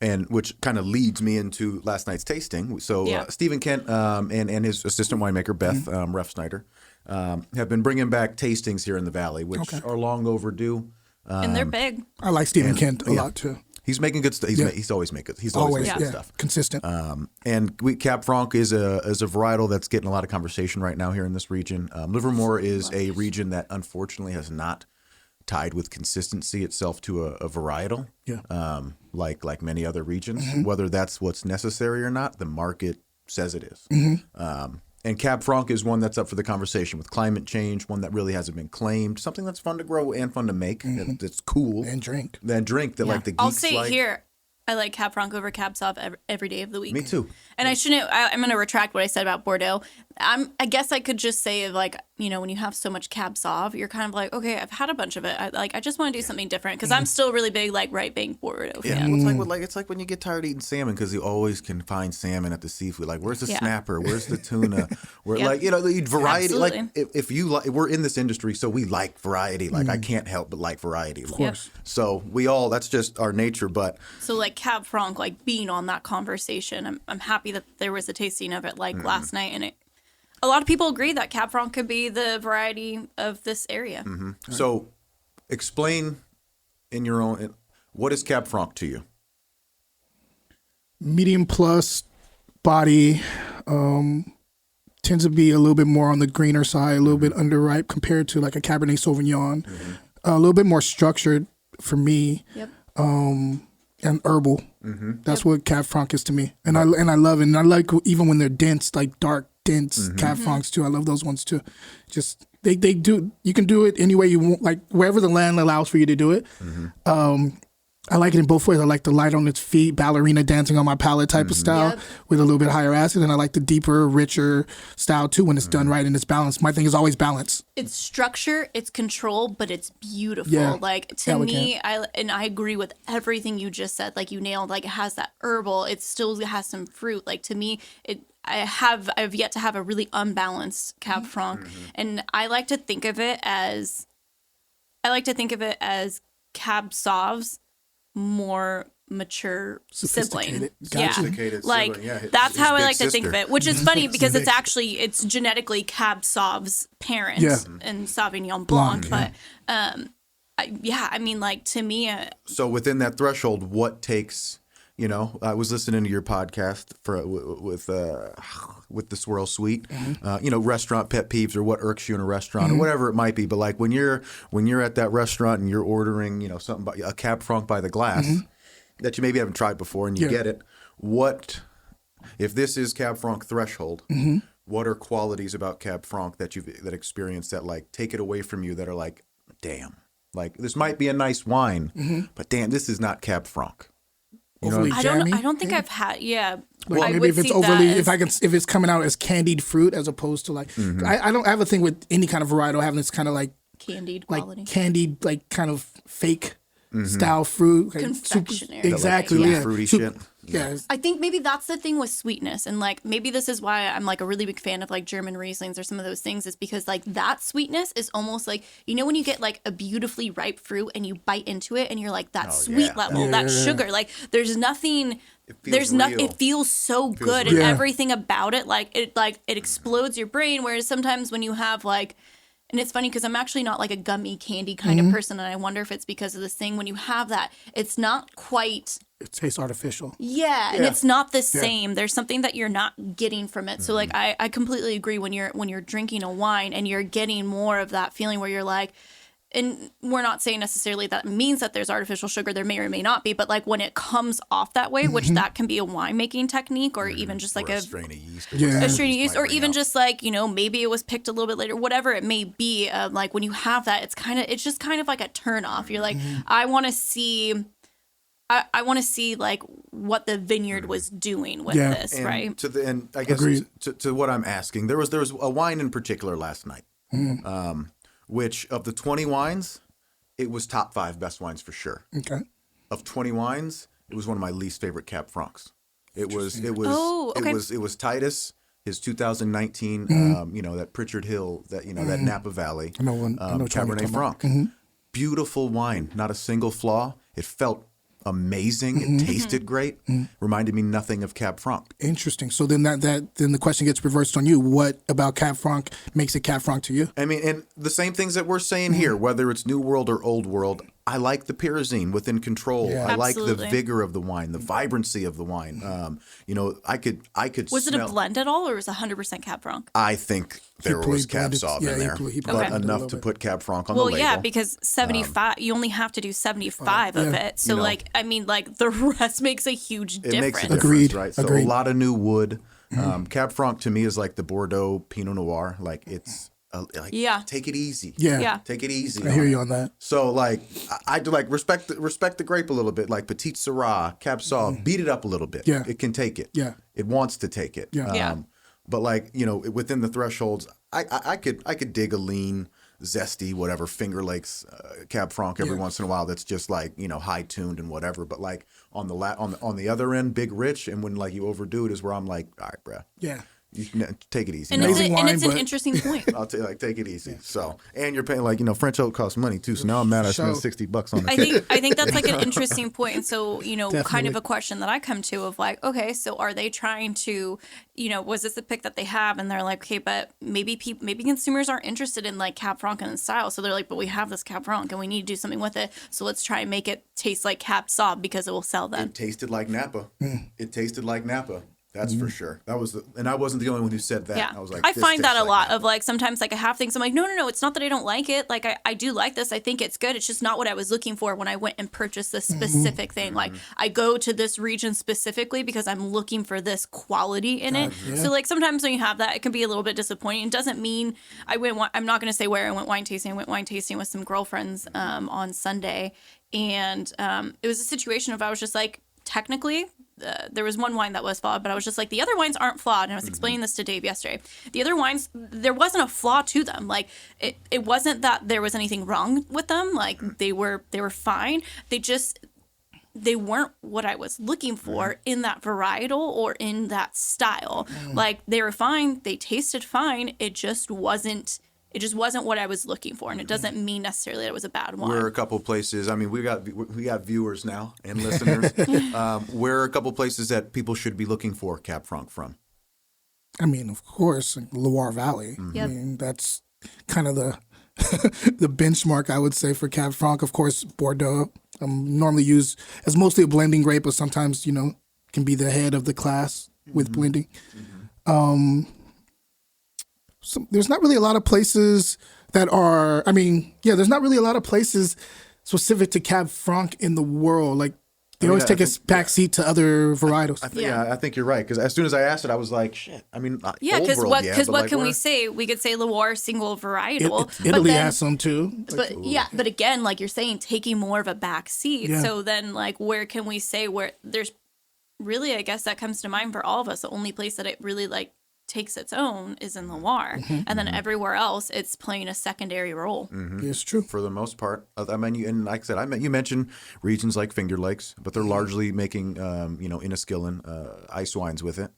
And which kind of leads me into last night's tasting. So Yeah. Stephen Kent and his assistant winemaker Beth Ref Snyder have been bringing back tastings here in the Valley, which are long overdue. And they're big. I like Stephen Kent a lot too. He's making good stuff. He's always making. He's always making good stuff. Consistent. And Cab Franc is a varietal that's getting a lot of conversation right now here in this region. Livermore is a region that unfortunately has not tied with consistency itself to a varietal. Yeah. Like many other regions, whether that's what's necessary or not, the market says it is. And Cab Franc is one that's up for the conversation with climate change, one that really hasn't been claimed, something that's fun to grow and fun to make, that's cool. And drink. Then drink that like the geeks I'll say like. it here. I like Cab Franc over Cab Sauv every day of the week. Me too. And I'm going to retract what I said about Bordeaux. I guess I could just say like, when you have so much Cab Sauv, you're kind of like, okay, I've had a bunch of it. I just want to do something different because I'm still really big, like right bank Bordeaux Yeah, fan. well, it's like when you get tired of eating salmon because you always can find salmon at the seafood. Like, where's the Yeah. snapper? Where's the tuna? Where Yep. the variety. Absolutely. Like, if you like, we're in this industry, so we like variety. Like, I can't help but like variety. Of course. So that's just our nature. But So like Cab Franc, like being on that conversation, I'm happy that there was a tasting of it like last night, and a lot of people agree that Cab Franc could be the variety of this area. so, explain in your own. What is Cab Franc to you? Medium plus body. Tends to be a little bit more on the greener side, a little bit underripe compared to like a Cabernet Sauvignon. A little bit more structured for me. Yep. And herbal. That's what Cab Franc is to me, and I love it. And I like even when they're dense, like dark, dense Cab Francs too. I love those ones too. Just they do. You can do it any way you want, like wherever the land allows for you to do it. I like it in both ways. I like the light on its feet, ballerina dancing on my palate type of style Yep. with a little bit higher acid, and I like the deeper, richer style too when it's done right and it's balanced. My thing is always balance. It's structure, it's control, but it's beautiful. Yeah. Like to Elegant. me, I agree with everything you just said. Like you nailed. Like it has that herbal. It still has some fruit. Like to me, I've yet to have a really unbalanced Cab Franc, and I like to think of it as Cab Sauv's more mature sibling. Sophisticated. Gotcha. Yeah, Sophisticated like sibling, yeah, that's his how I big like to think of sister. it. Which is funny because it's genetically Cab Sauv's parents Yeah. and Sauvignon Blanc, Blanc. But I mean, like to me, So within that threshold, what takes? I was listening to your podcast with the Swirl Suite. Restaurant pet peeves or what irks you in a restaurant or whatever it might be. But like when you're at that restaurant and you're ordering, something by a Cab Franc by the glass that you maybe haven't tried before and you get it. What if this is Cab Franc threshold? What are qualities about Cab Franc that that experience that like take it away from you that are like, damn, like this might be a nice wine, but damn, this is not Cab Franc. overly I jammy. don't think I've had. Yeah, Like I maybe would if it's see overly, that as- if it's coming out as candied fruit as opposed to like, I don't have a thing with any kind of varietal having this kind of like candied quality. candied, like kind of fake style fruit. Like Confectionery. Exactly. That, like, Yeah. fruity Sup- shit. Yeah. I think maybe that's the thing with sweetness, and like maybe this is why I'm like a really big fan of like German Rieslings or some of those things, is because like that sweetness is almost like, you know, when you get like a beautifully ripe fruit and you bite into it and you're like that sweet yeah. level, that sugar, like there's nothing. feels Nothing. real. It feels so good, real. and Yeah. everything about it, like it explodes your brain. Whereas sometimes when you have like, and it's funny because I'm actually not like a gummy candy kind of person, and I wonder if it's because of this thing. When you have that, it's not quite. It tastes artificial. Yeah, and it's not the same. There's something that you're not getting from it. So like I completely agree when you're drinking a wine and you're getting more of that feeling where you're like, and we're not saying necessarily that means that there's artificial sugar. There may or may not be, but like when it comes off that way, which that can be a winemaking technique, or even just like Or a strain of yeast. Or Yeah. whatever a strain of just yeast, might or bring even out. just like, you know, maybe it was picked a little bit later, whatever it may be. Like when you have that, it's just kind of like a turn off. You're like, I want to see. I want to see like what the vineyard was doing with Yeah. this, And right? and I guess Agreed. to what I'm asking, there was a wine in particular last night, which of the 20 wines, it was top 5 best wines for sure. Okay. Of 20 wines, it was one of my least favorite Cab Francs. It was Oh, okay. it was Titus, his 2019, you know, that Pritchard Hill, that, you know, that Napa Valley, I know which one you're Cabernet talking about. Franc. Beautiful wine, not a single flaw. It felt amazing. It tasted great. Reminded me nothing of Cab Franc. Interesting. So then then the question gets reversed on you. What about Cab Franc makes it Cab Franc to you? I mean, and the same things that we're saying here, whether it's New World or Old World, I like the pyrazine within control. Yeah. I like the Absolutely. vigor of the wine, the vibrancy of the wine. You know, I could Was it smell. a blend at all, or was it 100% Cab Franc? I think there was played Cab blended- Sauv yeah, in he there, played- he but blended a enough little to bit. put Cab Franc on Well, the label. yeah, because 75, you only have to do 75 of Yeah. it. So You know. like, I mean, like the rest makes a huge It difference. makes a difference, Agreed. right? So Agreed. a lot of new wood. Cab Franc to me is like the Bordeaux Pinot Noir. Like it's like, Yeah. take it easy. Yeah. Yeah. Take it easy. I hear you on that. So like I do like respect the grape a little bit, like Petite Syrah, Cab Sauv, beat it up a little bit. Yeah. It can take it. Yeah. It wants to take it. Yeah. Yeah. But like, you know, within the thresholds, I could dig a lean, zesty, whatever, Finger Lakes Cab Franc every once in a while. That's just like, you know, high tuned and whatever. But like on the other end, big rich, and when like you overdo it is where I'm like, all right, bruh. Yeah. You can take it easy. And man. it's, Amazing and wine, it's an but- interesting point. I'll take it easy. So, and you're paying like, you know, French oak costs money too. So now I'm mad I spent Sure. $60 on I it. think that's like an interesting point. And so, you know, kind of Definitely. a question that I come to of like, okay, so are they trying to, you know, was this the pick that they have? And they're like, okay, but maybe maybe consumers aren't interested in like Cab Franc and style. So they're like, but we have this Cab Franc and we need to do something with it. So let's try and make it taste like Cab Sauv because it will sell them. It tasted like Napa. It tasted like Napa. That's Mm-hmm. for sure. That was and I wasn't the only one who said that. Yeah, I was like, I this find that tastes a like lot Napa. of like sometimes like I have things I'm like no, it's not that I don't like it. Like I do like this. I think it's good. It's just not what I was looking for when I went and purchased this Mm-hmm. specific thing. Like I go to this region specifically because I'm looking for this quality in it. So like sometimes when you have that, it can be a little bit disappointing. It doesn't mean I'm not going to say where I went wine tasting. I went wine tasting with some girlfriends on Sunday, and it was a situation of I was just like technically. There was one wine that was flawed, but I was just like, the other wines aren't flawed. And I was explaining this to Dave yesterday. The other wines, there wasn't a flaw to them. Like it wasn't that there was anything wrong with them. Like they were fine. They weren't what I was looking for in that varietal or in that style. Like they were fine. They tasted fine. It just wasn't what I was looking for. And it doesn't mean necessarily that it was a bad wine. We're a couple places. I mean, we got viewers now and listeners. Where are a couple places that people should be looking for Cab Franc from? I mean, of course, like Loire Valley. Yep. I mean, that's kind of the the benchmark, I would say, for Cab Franc. Of course, Bordeaux, normally used as mostly a blending grape, but sometimes, you know, can be the head of the class with blending. So there's not really a lot of places that are, there's not really a lot of places specific to Cab Franc in the world. Like, They always take a back seat to other varietals. I think you're right because as soon as I asked it, I was like, shit. I mean, yeah, because what can we say? We could say Loire single varietal. Italy has some too. But but again, like you're saying, taking more of a back seat. Yeah. So then, like, where can we say where there's really? I guess that comes to mind for all of us. The only place that it really like takes its own is in Loire, and then everywhere else it's playing a secondary role. It's true for the most part. I mean, and like I said, you mentioned regions like Finger Lakes, but they're largely making Inniskillen ice wines with it.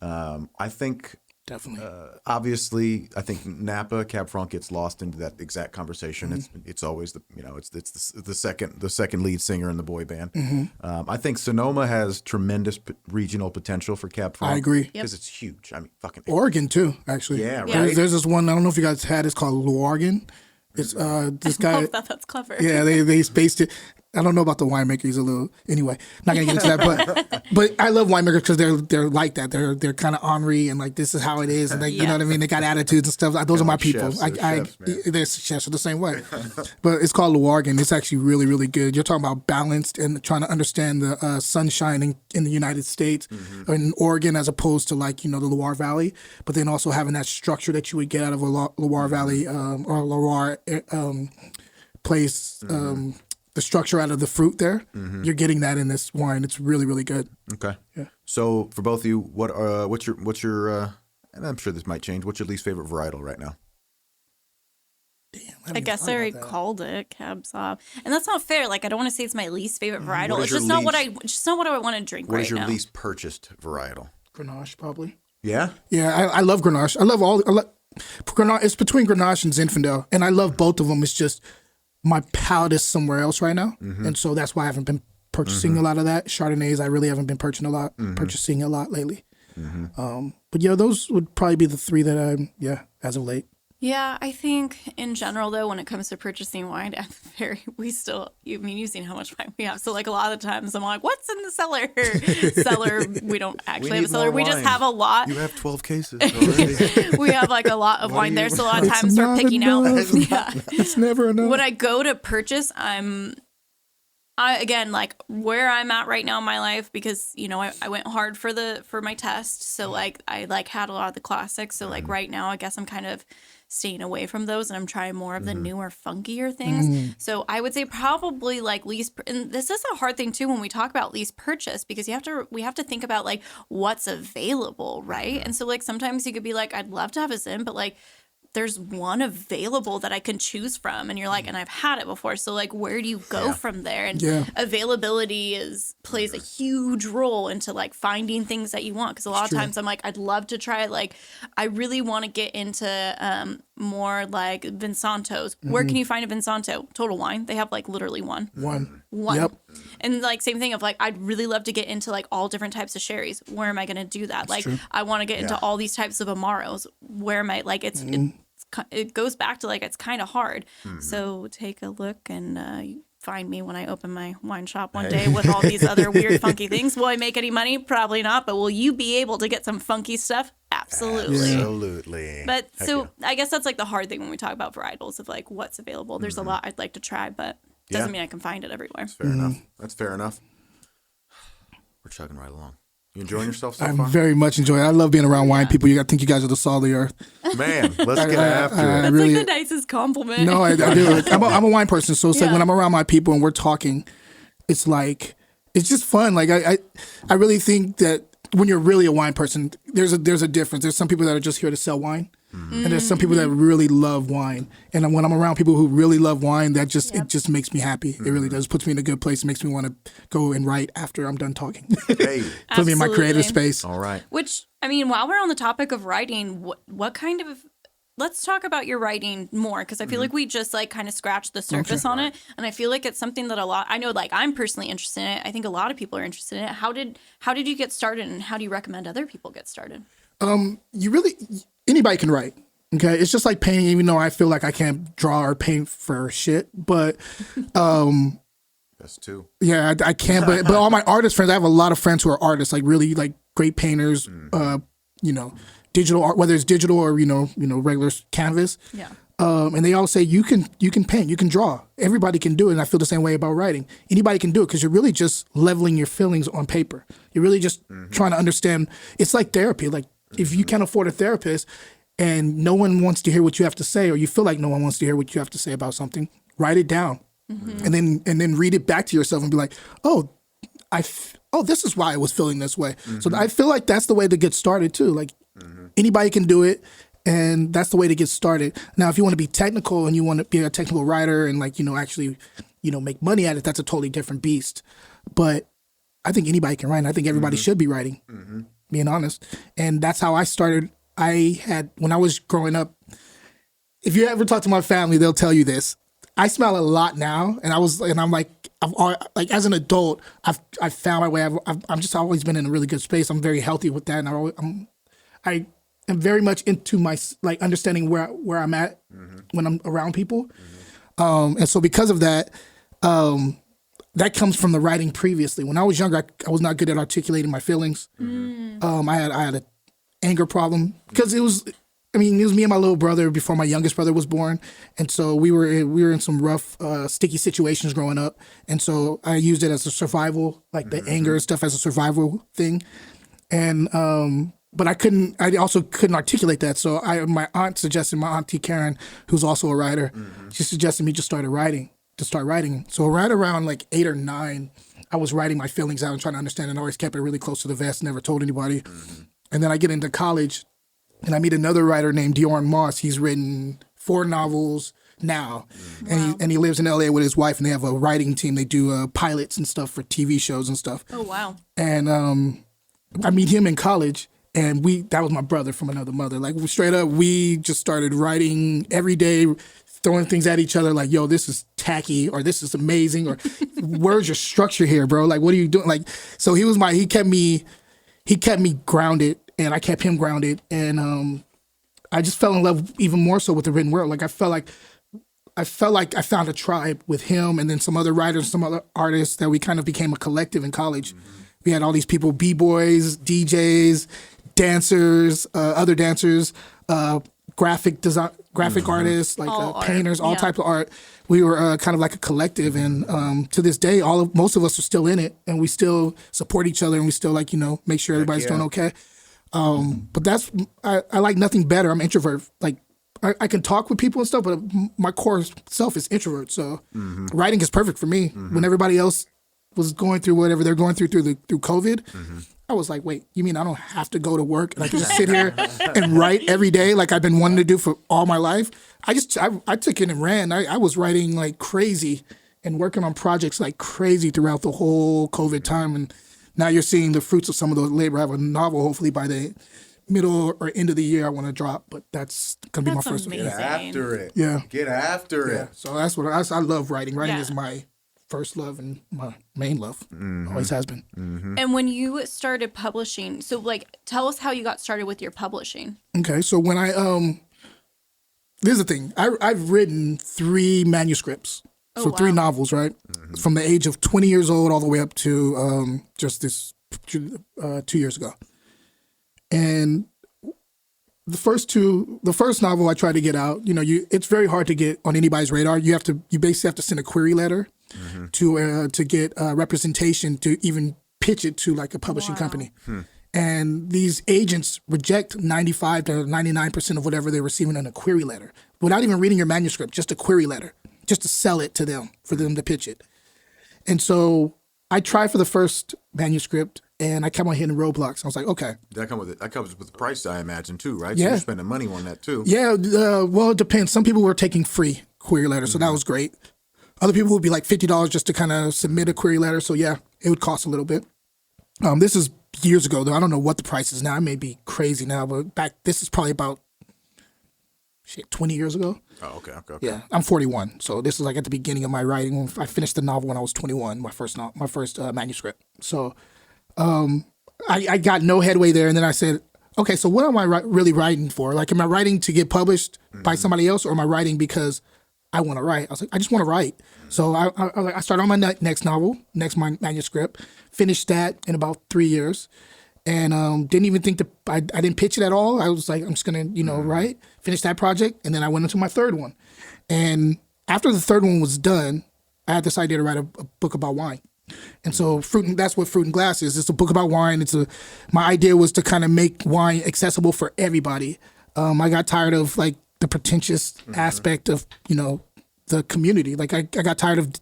I think definitely. Obviously, I think Napa Cab Franc gets lost into that exact conversation. It's always the second lead singer in the boy band. I think Sonoma has tremendous regional potential for Cab Franc. I agree because it's huge. I mean, fucking Oregon too. Actually, yeah, right. There's this one. I don't know if you guys had. It's called Loregon. It's this guy. I love that. That's clever. Yeah, they spaced it. I don't know about the winemakers a little. Anyway, not gonna get into that. But I love winemakers because they're like that. They're kind of ornery and like this is how it is, and you know what I mean. They got attitudes and stuff. Those are my people. They're chefs are the same way. But it's called Loregon. It's actually really really good. You're talking about balanced and trying to understand the sunshine in the United States or in Oregon as opposed to like the Loire Valley. But then also having that structure that you would get out of a Loire Valley or Loire place. The structure out of the fruit there, you're getting that in this wine. It's really, really good. Okay. Yeah. So for both of you, what's your and I'm sure this might change. What's your least favorite varietal right now? I guess I already called it Cab Sauv, and that's not fair. Like I don't want to say it's my least favorite varietal. It's just not what I want to drink right now. What is your least purchased varietal? Grenache, probably. Yeah. Yeah, I love Grenache. I love all. Grenache. It's between Grenache and Zinfandel, and I love both of them. It's just. My palate is somewhere else right now, and so that's why I haven't been purchasing a lot of that. Chardonnays, I really haven't been purchasing a lot lately. But those would probably be the three that I'm as of late. Yeah, I think in general though, when it comes to purchasing wine, you've seen how much wine we have. So like a lot of the times I'm like, what's in the cellar? We don't actually have a cellar. We just have a lot. You have 12 cases already. We have like a lot of wine there. So a lot of times we're picking out. It's never enough. When I go to purchase, again, like where I'm at right now in my life, because I went hard for my test. So like I had a lot of the classics. So like right now, I guess I'm kind of staying away from those and I'm trying more of the newer, funkier things. So I would say probably like least, and this is a hard thing too when we talk about least purchase, because we have to think about like what's available, right? And so like sometimes you could be like, I'd love to have a Zin, but like there's one available that I can choose from, and you're like, and I've had it before, so like where do you go from there? And availability plays a huge role into like finding things that you want, because a lot of times I'm like, I'd love to try, like I really want to get into more like Vinsantos. Where can you find a Vinsanto? Total Wine, they have like literally one. Yep. And like same thing of like, I'd really love to get into like all different types of sherries. Where am I going to do that? Like I want to get into all these types of Amaros. Where am I? Like it goes back to like it's kind of hard. So take a look and find me when I open my wine shop one day with all these other weird funky things. Will I make any money? Probably not, but will you be able to get some funky stuff? Absolutely. But I guess that's like the hard thing when we talk about varietals of like what's available. There's a lot I'd like to try, but doesn't mean I can find it everywhere. That's fair enough. We're chugging right along. You enjoying yourself so far? I'm very much enjoying it. I love being around wine people. I think you guys are the salt of the earth. Man, let's get after it. That's like the nicest compliment. No, I do. I'm a wine person, so it's like when I'm around my people and we're talking, it's like it's just fun. Like I really think that when you're really a wine person, there's a difference. There's some people that are just here to sell wine. And there's some people that really love wine. And when I'm around people who really love wine, it just makes me happy. It really does. Puts me in a good place. It makes me want to go and write after I'm done talking. Hey. Put me in my creative space. All right. Which, I mean, while we're on the topic of writing, what kind of... Let's talk about your writing more, because I feel like we just like kind of scratched the surface on it. And I feel like it's something that I know like I'm personally interested in it. I think a lot of people are interested in it. How did you get started, and how do you recommend other people get started? Anybody can write. Okay. It's just like painting, even though I feel like I can't draw or paint for shit, but, that's too. Yeah, I can't, but all my artist friends, I have a lot of friends who are artists, like really like great painters, digital art, whether it's digital or, regular canvas. Yeah. And they all say you can paint, you can draw. Everybody can do it. And I feel the same way about writing. Anybody can do it because you're really just leveling your feelings on paper. You're really just trying to understand. It's like therapy. Like if you can't afford a therapist and no one wants to hear what you have to say, or you feel like no one wants to hear what you have to say about something, write it down, and then read it back to yourself and be like, oh, this is why I was feeling this way. So I feel like that's the way to get started too. Like anybody can do it. And that's the way to get started. Now, if you want to be technical and you want to be a technical writer and like, actually, make money at it, that's a totally different beast. But I think anybody can write. And I think everybody should be writing, being honest. And that's how I started. When I was growing up, if you ever talk to my family, they'll tell you this. I smell a lot now. And I'm like, as an adult, I've found my way. I've just always been in a really good space. I'm very healthy with that. And I am very much into my understanding where I'm at when I'm around people, and so because of that, that comes from the writing previously. When I was younger, I was not good at articulating my feelings. I had an anger problem because it was me and my little brother before my youngest brother was born, and so we were in some rough, sticky situations growing up, and so I used it as a survival, like the anger and stuff as a survival thing, and but I also couldn't articulate that. So my auntie Karen, who's also a writer, she suggested me to start writing. So right around like 8 or 9, I was writing my feelings out and trying to understand, and I always kept it really close to the vest, never told anybody. And then I get into college and I meet another writer named Diorn Moss. He's written 4 novels now. And he lives in LA with his wife, and they have a writing team. They do pilots and stuff for TV shows and stuff. Oh, wow. And I meet him in college. And that was my brother from another mother. Like straight up, we just started writing every day, throwing things at each other like, yo, this is tacky, or this is amazing, or where's your structure here, bro? Like, what are you doing? Like, so he kept me grounded, and I kept him grounded. And I just fell in love even more so with the written word. Like I felt like I found a tribe with him and then some other writers, some other artists, that we kind of became a collective in college. We had all these people, B-boys, DJs, dancers, other dancers, graphic artists, like painters, all types of art. We were kind of like a collective, and to this day, most of us are still in it, and we still support each other, and we still make sure everybody's doing okay. But I like nothing better. I'm an introvert. Like I can talk with people and stuff, but my core self is introvert. So writing is perfect for me. When everybody else was going through whatever they're going through COVID, I was like, wait, you mean I don't have to go to work and I can just sit here and write every day like I've been wanting to do for all my life? I took it and ran. I was writing like crazy and working on projects like crazy throughout the whole COVID time. And now you're seeing the fruits of some of those labor. I have a novel hopefully by the middle or end of the year I want to drop, but that's going to be my first one. Get after it. Yeah. Get after it. So that's what I love writing. Writing is my first love and my main love. Always has been. And when you started publishing, so tell us how you got started with your publishing. Okay, so when this is the thing. I've written 3 manuscripts. So 3 novels, right? From the age of 20 years old all the way up to just this 2 years ago. And the first novel I tried to get out, it's very hard to get on anybody's radar. You basically have to send a query letter to get representation to even pitch it to like a publishing company. And these agents reject 95 to 99% of whatever they're receiving in a query letter without even reading your manuscript, just a query letter, just to sell it to them, for them to pitch it. And so I tried for the first manuscript, and I kept on hitting roadblocks. I was like, okay. That comes with the price, I imagine, too, right? Yeah. So you're spending money on that, too. Yeah, well, it depends. Some people were taking free query letters, so that was great. Other people would be like $50 just to kind of submit a query letter. So, yeah, it would cost a little bit. This is years ago, though. I don't know what the price is now. It may be crazy now, but this is probably about 20 years ago. Oh, okay. Yeah, I'm 41, so this is like at the beginning of my writing. I finished the novel when I was 21, my first manuscript. So I got no headway there, and then I said, okay, so what am I really writing for? Like, am I writing to get published by somebody else, or am I writing because I want to write? I was like, I just want to write. So I started on my next novel, my manuscript, finished that in about 3 years. and didn't even think I didn't pitch it at all. I was like, I'm just gonna, write, finish that project, and then I went into my third one. And after the third one was done, I had this idea to write a book about wine. And so that's what Fruit and Glass is. It's a book about wine. My idea was to kind of make wine accessible for everybody. I got tired of like the pretentious aspect of, the community. Like I got tired of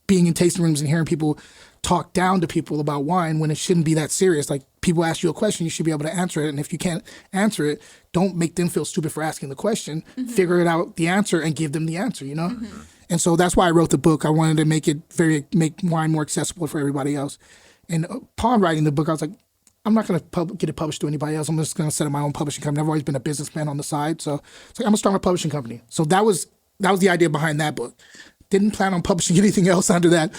being in tasting rooms and hearing people talk down to people about wine when it shouldn't be that serious. Like people ask you a question, you should be able to answer it. And if you can't answer it, don't make them feel stupid for asking the question. Figure it out the answer and give them the answer, And so that's why I wrote the book. I wanted to make wine more accessible for everybody else. And upon writing the book, I was like, I'm not going to get it published to anybody else. I'm just going to set up my own publishing company. I've always been a businessman on the side. So it's like, I'm going to start my publishing company. So that was the idea behind that book. Didn't plan on publishing anything else under that,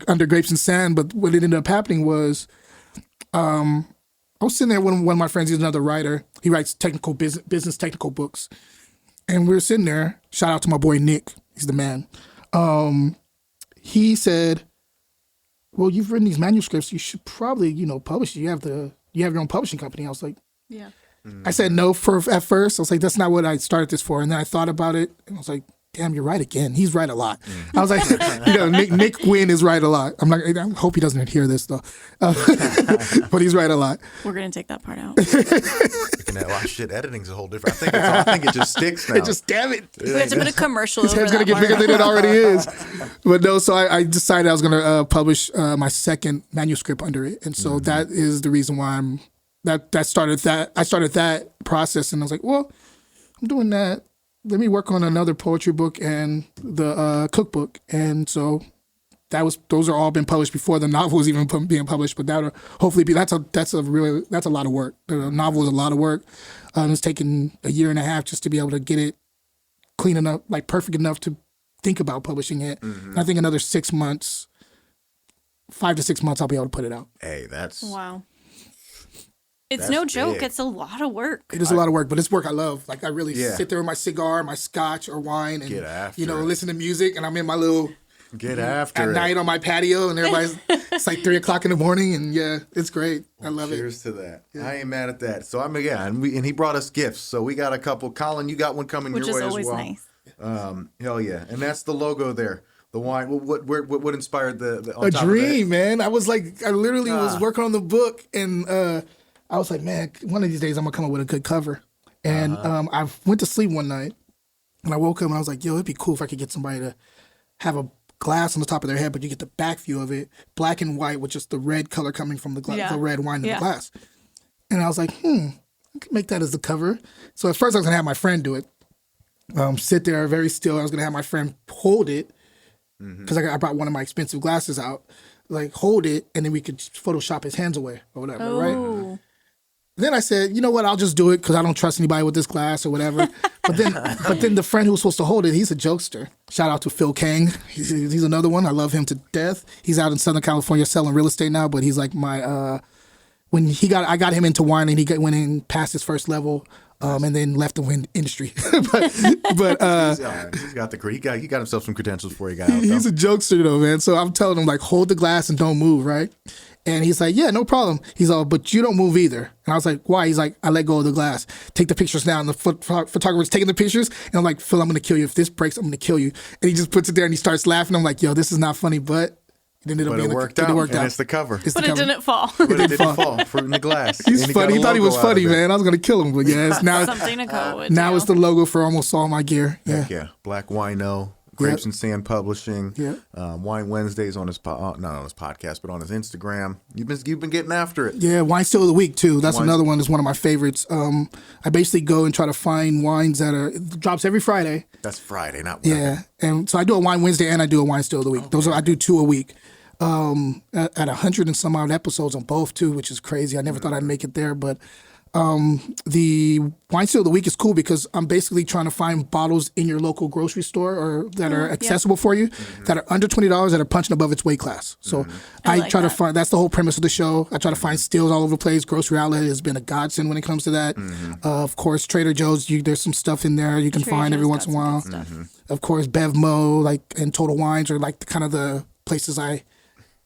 under Grapes and Sand. But what ended up happening was, I was sitting there with one of my friends. He's another writer. He writes business technical books. And we were sitting there. Shout out to my boy Nick. He's the man. He said, well, you've written these manuscripts. You should probably, publish it. You have your own publishing company. I was like, yeah. I said no at first. I was like, that's not what I started this for. And then I thought about it, and I was like, damn, you're right again. He's right a lot. I was like, Nick Wynn is right a lot. I hope he doesn't hear this though, but he's right a lot. We're gonna take that part out. Shit, editing's a whole different. I think it just sticks now. It just, damn it. We have to put a commercial. His head's gonna get bigger than it already is. But no, so I decided I was gonna publish my second manuscript under it, and so that is the reason why I started that process, and I was like, well, I'm doing that. Let me work on another poetry book and the cookbook. And so those are all been published before the novel was even being published, but that'll hopefully that's a lot of work. The novel is a lot of work. It's taken a year and a half just to be able to get it clean enough, like perfect enough to think about publishing it. And I think another 6 months, 5 to 6 months, I'll be able to put it out. Hey, that's wow. It's no joke. Big. It's a lot of work. It is a lot of work, but it's work I love. Like I really sit there with my cigar, my scotch or wine, and listen to music. And I'm in my little at night on my patio, and everybody's it's like 3:00 in the morning, and it's great. I love it. Cheers to that. Yeah. I ain't mad at that. So and he brought us gifts. So we got a couple. Colin, you got one coming your way as well. Which is always nice. Hell yeah, and that's the logo there. The wine. What inspired the a dream, man. I literally was working on the book, and I was like, man, one of these days I'm gonna come up with a good cover. And I went to sleep one night, and I woke up and I was like, yo, it'd be cool if I could get somebody to have a glass on the top of their head, but you get the back view of it, black and white, with just the red color coming from the red wine in the glass. And I was like, I could make that as the cover. So at first I was gonna have my friend do it, sit there very still. I was gonna have my friend hold it because I brought one of my expensive glasses out, like hold it, and then we could Photoshop his hands away or whatever, right? Then I said, you know what, I'll just do it because I don't trust anybody with this glass or whatever. But then the friend who was supposed to hold it, he's a jokester. Shout out to Phil Kang. He's another one. I love him to death. He's out in Southern California selling real estate now, but he's like my I got him into wine, and he went in past his first level. And then left the wind industry. but he got himself some credentials before he got out. He's a jokester though, man. So I'm telling him, like, hold the glass and don't move, right? And he's like, yeah, no problem. He's all, but you don't move either. And I was like, why? He's like, I let go of the glass. Take the pictures now. And the photographer's taking the pictures. And I'm like, Phil, I'm going to kill you. If this breaks, I'm going to kill you. And he just puts it there and he starts laughing. I'm like, yo, this is not funny, but it worked out. And it's the cover. It didn't fall. But it didn't fall. Fruit in the glass. He's funny. He thought he was funny, man. I was going to kill him. But yeah, now something to go with. Now it's the logo for almost all my gear. Yeah. Heck yeah. Black Wino. Grapes and Sand Publishing, Wine Wednesdays on his not on his podcast, but on his Instagram. You've been getting after it. Yeah, Wine Still of the Week too. That's another one. That's one of my favorites. I basically go and try to find wines it drops every Friday. That's Friday, not Wednesday. Yeah, and so I do a Wine Wednesday and I do a Wine Still of the Week. I do 2 a week. At 100 and some odd episodes on both too, which is crazy. I never thought I'd make it there, but. The Wine Still of the Week is cool because I'm basically trying to find bottles in your local grocery store or that are accessible for you, that are under $20, that are punching above its weight class. So I try to find, that's the whole premise of the show. I try to find steals all over the place. Grocery Outlet has been a godsend when it comes to that. Of course, Trader Joe's, there's some stuff in there you can find every once in a while. Of course, Bevmo, and Total Wines are the places I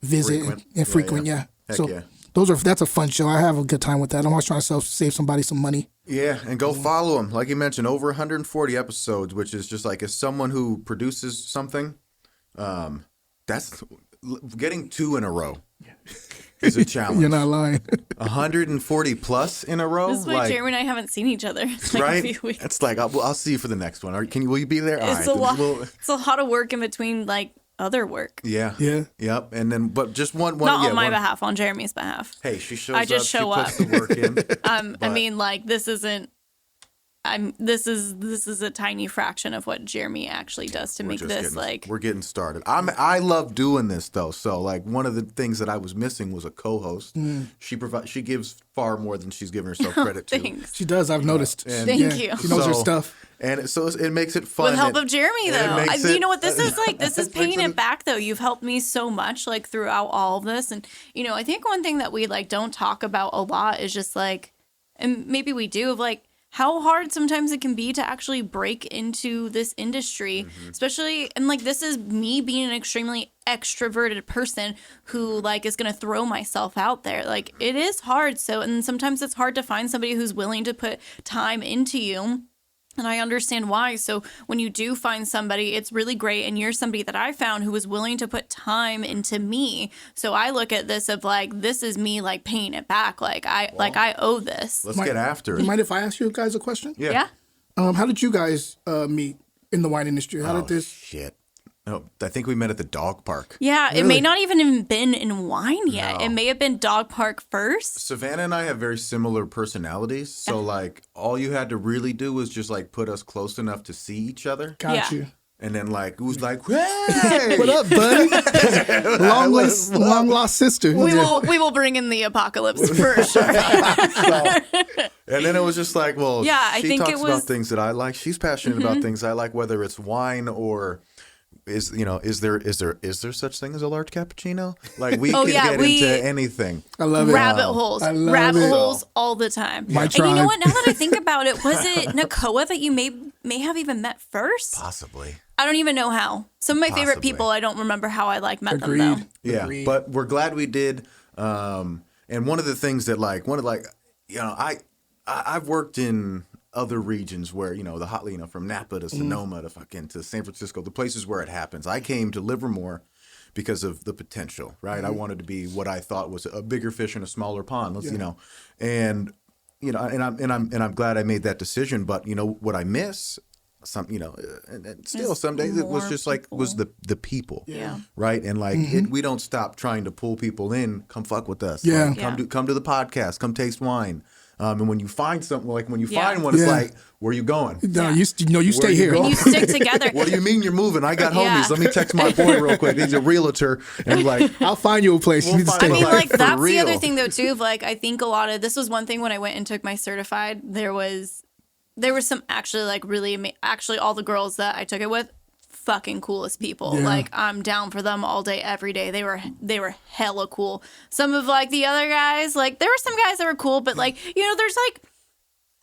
visit and frequent. Yeah. So That's a fun show. I have a good time with that. I'm always trying to save somebody some money. Yeah, and go follow him. Like you mentioned, over 140 episodes, which is just like, as someone who produces something, that's getting 2 in a row is a challenge. You're not lying. 140 plus in a row. This is why Jeremy and I haven't seen each other. It's like right? a few weeks. It's like, I'll see you for the next one. Will you be there? It's All right. it's a lot of work in between like other work. Yeah. Yeah. Yep. And then, but just one. Not on my behalf, on Jeremy's behalf. Hey, she shows I just up. show she puts the work in. I mean, like, this isn't. This is a tiny fraction of what Jeremy actually does to make this we're getting started. I love doing this though. So like, one of the things that I was missing was a co-host. She gives far more than she's giving herself credit to. Thanks. She does. I've noticed. Thank you. She knows her stuff. And it makes it fun. With help of Jeremy, though. You know what? This is like, this is paying it back, though. You've helped me so much, like, throughout all of this. And, you know, I think one thing that we, like, don't talk about a lot is just, like, and maybe we do, of, like, how hard sometimes it can be to actually break into this industry, especially, and, like, this is me being an extremely extroverted person who, like, is going to throw myself out there. Like, it is hard. So, and sometimes it's hard to find somebody who's willing to put time into you. And I understand why. So when you do find somebody, it's really great. And you're somebody that I found who was willing to put time into me. So I look at this of like, this is me like paying it back. Like I owe this. Let's get after it. You mind if I ask you guys a question? Yeah. How did you guys meet in the wine industry? How did this? Shit. No, I think we met at the dog park. Yeah, it may not even have been in wine yet. No. It may have been dog park first. Savannah and I have very similar personalities. So, like, all you had to really do was just, like, put us close enough to see each other. Got you. And then, like, it was like, hey! What up, buddy? long lost sister. We will bring in the apocalypse for sure. And then it was just like, well, yeah, I she think talks it was about things that I like. She's passionate about things I like, whether it's wine or... Is there such thing as a large cappuccino? Like we can get into anything. I love it. Rabbit holes. I love Rabbit it. holes all the time. My and tribe. you know what? Now that I think about it, was it Nakoa that you may have even met first? Possibly. I don't even know how. Some of my favorite people, I don't remember how I met them though. Yeah, Agreed. but we're glad we did. And one of the things that I've worked in other regions where, from Napa to Sonoma to to San Francisco, the places where it happens. I came to Livermore because of the potential, right? I wanted to be what I thought was a bigger fish in a smaller pond. And I'm glad I made that decision. But what I miss, and still some days it was just was the people, right? And we don't stop trying to pull people in. Come fuck with us, come to the podcast, come taste wine. And when you find something, like when you find one, it's like, where are you going? No, you stay here. And you stick together. What do you mean you're moving? I got homies. Let me text my boy real quick. He's a realtor. And I'll find you a place. You need to stay. I mean, like, that's real. the other thing, though, too, of, like, I think a lot of, this was one thing when I went and took my certified, there was some actually, like, really, actually all the girls that I took it with, fucking coolest people. Yeah. Like, I'm down for them all day, every day. They were hella cool. Some of, like, the other guys, like, there were some guys that were cool, but, like, there's, like,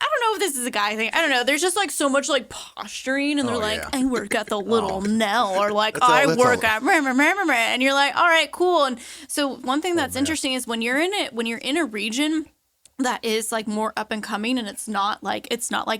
I don't know if this is a guy thing. I don't know. There's just, like, so much, like, posturing, and they're like, I work at the Little Nell, or, like, I work at and you're like, all right, cool. And so one thing that's interesting is when you're in a region that is like more up and coming, and it's not like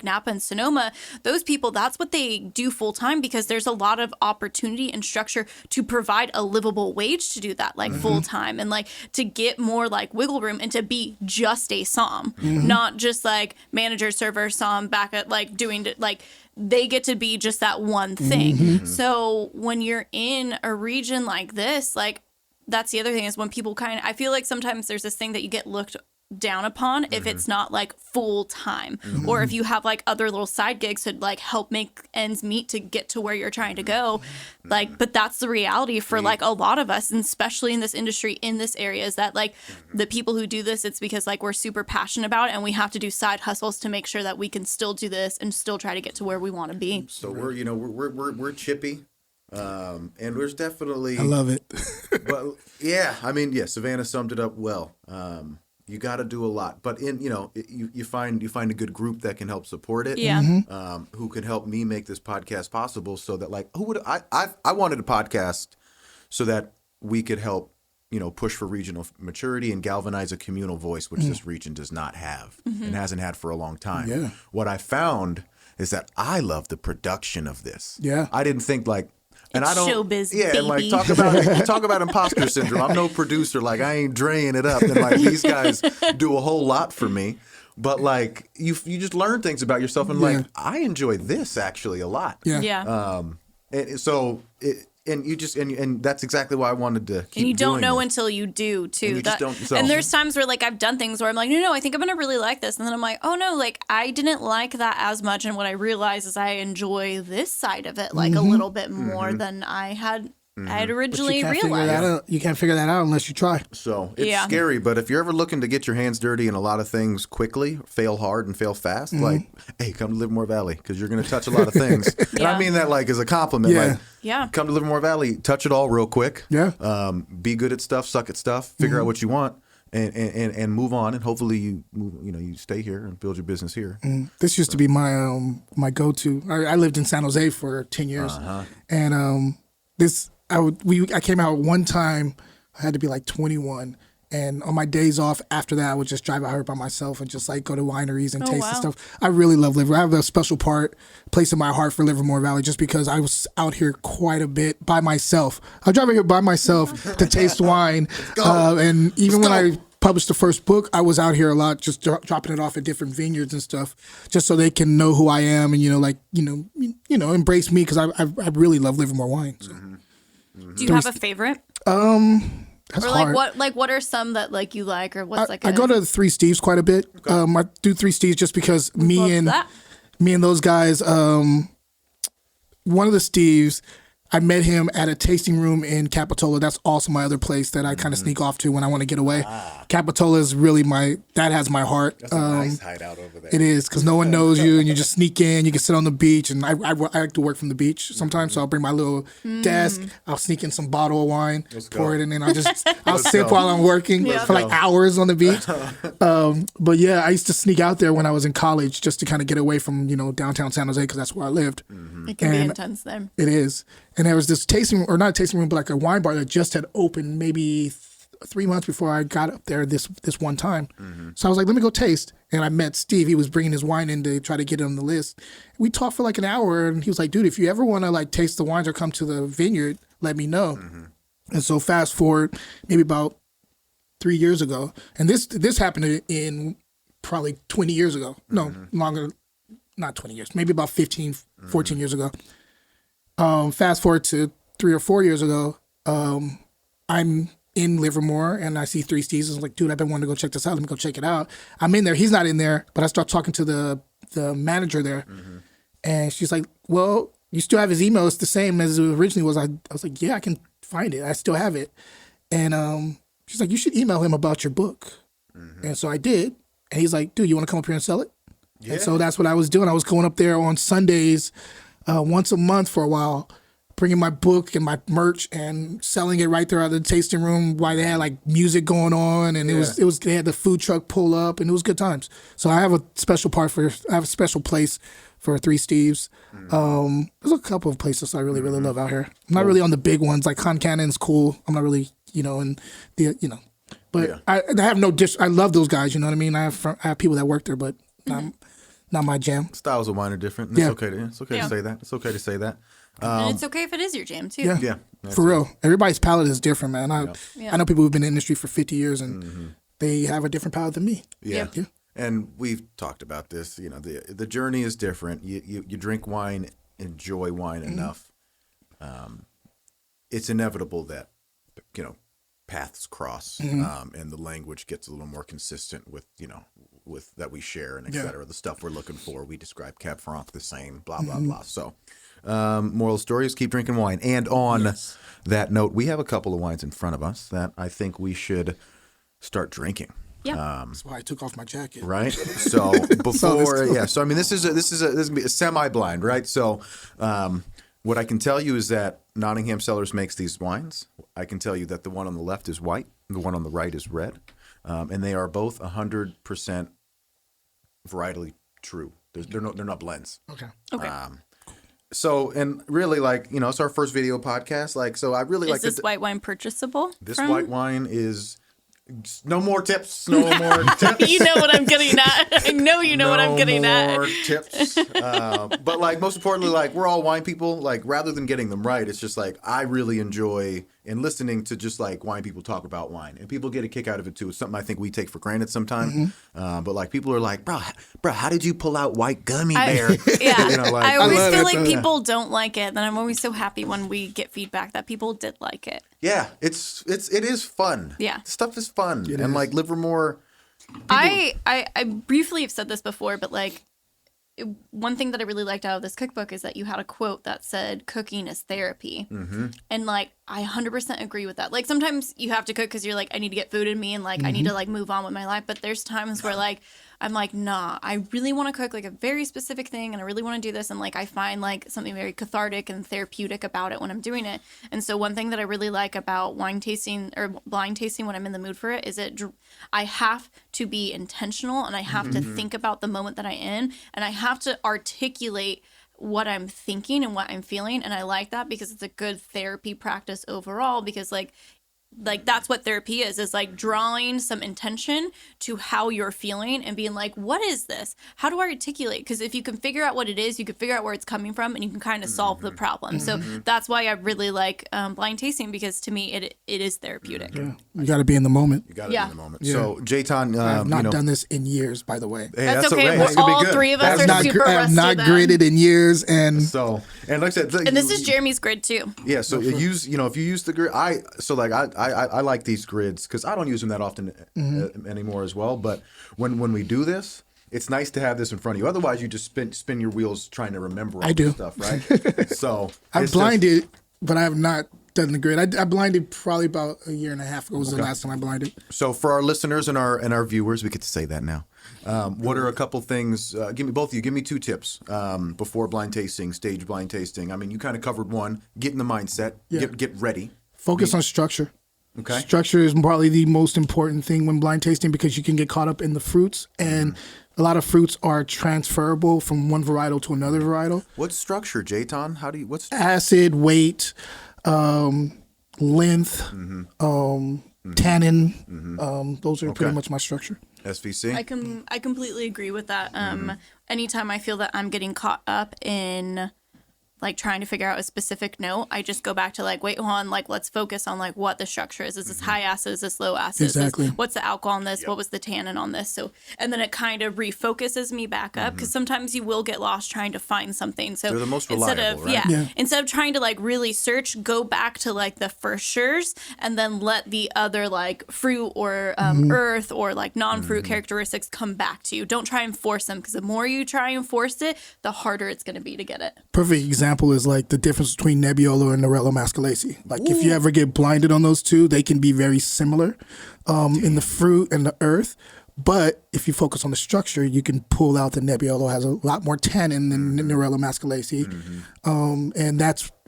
Napa and Sonoma, those people, that's what they do full time, because there's a lot of opportunity and structure to provide a livable wage to do that, like full time, and like to get more like wiggle room and to be just a som, not just like manager, server, som back at like doing like they get to be just that one thing. So when you're in a region like this, like that's the other thing is when people I feel like sometimes there's this thing that you get looked down upon if it's not like full time, or if you have like other little side gigs to like help make ends meet to get to where you're trying to go. Like, but that's the reality for like a lot of us, and especially in this industry, in this area, is that like the people who do this, it's because like we're super passionate about it, and we have to do side hustles to make sure that we can still do this and still try to get to where we want to be. So we're chippy. And there's definitely, I love it. But yeah, I mean, Savannah summed it up well. You got to do a lot, but you find a good group that can help support it. Yeah. Who can help me make this podcast possible, so that like I wanted a podcast so that we could help push for regional maturity and galvanize a communal voice, which this region does not have and hasn't had for a long time. Yeah. What I found is that I love the production of this. Yeah. I didn't think like, and It's I don't, showbiz, yeah, baby. and like talk about imposter syndrome. I'm no producer, like I ain't draying it up, and like these guys do a whole lot for me. But like you just learn things about yourself, and like I enjoy this actually a lot. Yeah. Yeah. And so and that's exactly why I wanted to keep And you don't doing know this. until you do too. And you just don't- so- And there's times where like I've done things where I'm like, no, I think I'm gonna really like this, and then I'm like, oh no, like I didn't like that as much, and what I realized is I enjoy this side of it like a little bit more than I had originally realized. You can't figure that out unless you try. So it's Yeah. scary, but if you're ever looking to get your hands dirty in a lot of things quickly, fail hard and fail fast, like, hey, come to Livermore Valley because you're going to touch a lot of things. And I Yeah. mean that like as a compliment. Yeah. Like, Yeah. come to Livermore Valley, touch it all real quick. Yeah. Be good at stuff, suck at stuff, figure out what you want, and move on. And hopefully you stay here and build your business here. This used to be my my go-to. I lived in San Jose for 10 years, and I came out one time. I had to be like 21, and on my days off after that, I would just drive out here by myself and just like go to wineries and taste and wow. stuff. I really love Livermore. I have a special place in my heart for Livermore Valley just because I was out here quite a bit by myself. I drive out here by myself to taste wine, and even when I published the first book, I was out here a lot, just dropping it off at different vineyards and stuff, just so they can know who I am and embrace me because I really love Livermore wine. So. Do you have a favorite? That's Or like hard. what are some that like you like, or what's I go to Three Steves quite a bit. I do Three Steves just because me and those guys. One of the Steves, I met him at a tasting room in Capitola. That's also my other place that I kind of sneak off to when I want to get away. Capitola is really that has my heart. That's a nice hideout over there. It is because no one knows you, and you just sneak in. You can sit on the beach, and I like to work from the beach sometimes. So I'll bring my little desk. I'll sneak in some bottle of wine, pour it in, and I'll sip while I'm working for like hours on the beach. But yeah, I used to sneak out there when I was in college just to kind of get away from downtown San Jose because that's where I lived. It can be intense there. It is, and there was this not a tasting room, but like a wine bar that just had opened maybe 3 months before I got up there this one time. So I was like, let me go taste. And I met Steve. He was bringing his wine in to try to get it on the list. We talked for like an hour, and he was like, dude, if you ever want to like taste the wines or come to the vineyard, let me know. And so fast forward maybe about 3 years ago, and this happened in probably 20 years ago. No, longer, not 20 years, maybe about 15, 14 years ago. Fast forward to 3 or 4 years ago, I'm in Livermore and I see Three Steves. I was like, dude, I've been wanting to go check this out. Let me go check it out. I'm in there. He's not in there, but I start talking to the manager there. And she's like, well, you still have his email. It's the same as it originally was. I was like, yeah, I can find it. I still have it. And she's like, you should email him about your book. And so I did. And he's like, dude, you want to come up here and sell it? Yeah. And so that's what I was doing. I was going up there on Sundays once a month for a while, bringing my book and my merch and selling it right there out of the tasting room while they had like music going on, and it was they had the food truck pull up, and it was good times. So I have a special place for Three Steves. There's a couple of places I really love out here. I'm not really on the big ones like Con Cannon's cool. I'm not really but I have no I love those guys. You know what I mean? I have people that work there, but not my jam. Styles of wine are different. And it's okay to say that. It's okay to say that. And it's okay if it is your jam too. Yeah. For real. Everybody's palate is different, man. I know people who've been in the industry for 50 years and they have a different palate than me. Yeah. And we've talked about this. The journey is different. You drink wine, enjoy wine enough. It's inevitable that paths cross, and the language gets a little more consistent with that we share and et cetera. The stuff we're looking for. We describe Cab Franc the same. Blah blah blah. So. Moral story is keep drinking wine. And on that note, we have a couple of wines in front of us that I think we should start drinking. Yeah. That's why I took off my jacket. Right. So before, so I mean, this is gonna be a semi-blind, right? So, what I can tell you is that Nottingham Cellars makes these wines. I can tell you that the one on the left is white, the one on the right is red, and they are both 100% varietally true. They're not blends. Okay. So, and really, like, you know, it's our first video podcast. Like, so I really like Is this white wine purchasable? this from? white wine is no more tips. No more tips. You know what I'm getting at. I know you know what I'm getting No more at. tips. But like most importantly, like we're all wine people. Like rather than getting them right, it's just like I really enjoy in listening to just like wine people talk about wine, and people get a kick out of it too. It's something I think we take for granted sometimes. But like people are like, bro, how did you pull out white gummy bear? Yeah, You know, like, I always love feel it, like though. people don't like it. Then I'm always so happy when we get feedback that people did like it. yeah, it is fun. Yeah. Stuff is fun, and is. like Livermore. I briefly have said this before, but like one thing that I really liked out of this cookbook is that you had a quote that said cooking is therapy. And like I 100% agree with that. Like sometimes you have to cook because you're like, I need to get food in me and like I need to like move on with my life. But there's times where like I'm like, nah, I really want to cook like a very specific thing and I really want to do this. And like I find like something very cathartic and therapeutic about it when I'm doing it. And so one thing that I really like about wine tasting or blind tasting when I'm in the mood for it is I have to be intentional and I have to think about the moment that I'm in and I have to articulate what I'm thinking and what I'm feeling. And I like that because it's a good therapy practice overall because like that's what therapy is like drawing some intention to how you're feeling and being like, what is this? How do I articulate? Because if you can figure out what it is, you can figure out where it's coming from and you can kind of solve the problem. So that's why I really like blind tasting because to me, it is therapeutic. Yeah. You got to be in the moment. You got to Yeah. be in the moment. So Jayton, I've not you know, done this in years, by the way. hey, That's okay. Hey, We're it's gonna be all good. three of us I've are not, super I have rusty not then. gridded in years, and So, and like I said, And this is Jeremy's grid too. yeah. So if you use the grid, I like these grids because I don't use them that often anymore as well. But when we do this, it's nice to have this in front of you. Otherwise, you just spin your wheels trying to remember all I do. this stuff, right? So I've it's blinded, but I have not done the grid. I blinded probably about a year and a half ago was the last time I blinded. So for our listeners and our viewers, we get to say that now. What are a couple things? Give me two tips before blind tasting, stage blind tasting. I mean, you kind of covered one. Get in the mindset. Yeah. Get ready. Focus on structure. Okay. Structure is probably the most important thing when blind tasting because you can get caught up in the fruits, and a lot of fruits are transferable from one varietal to another varietal. What's structure, Jayton? What's Acid, weight, length, tannin. Those are pretty much my structure. SVC? I completely agree with that. Anytime I feel that I'm getting caught up in like trying to figure out a specific note, I just go back to like, wait, hold on, like let's focus on like what the structure is. Is this high acid? Is this low acid? Exactly. What's the alcohol on this? What was the tannin on this? So, and then it kind of refocuses me back up because sometimes you will get lost trying to find something. So They're the most instead reliable, of right? instead of trying to like really search, go back to like the first sures and then let the other like fruit or earth or like non-fruit characteristics come back to you. Don't try and force them because the more you try and force it, the harder it's going to be to get it. Perfect example is like the difference between Nebbiolo and Nerello Mascalese. Like if you ever get blinded on those two, they can be very similar in the fruit and the earth. But if you focus on the structure, you can pull out that Nebbiolo has a lot more tannin than Nerello Mascalese.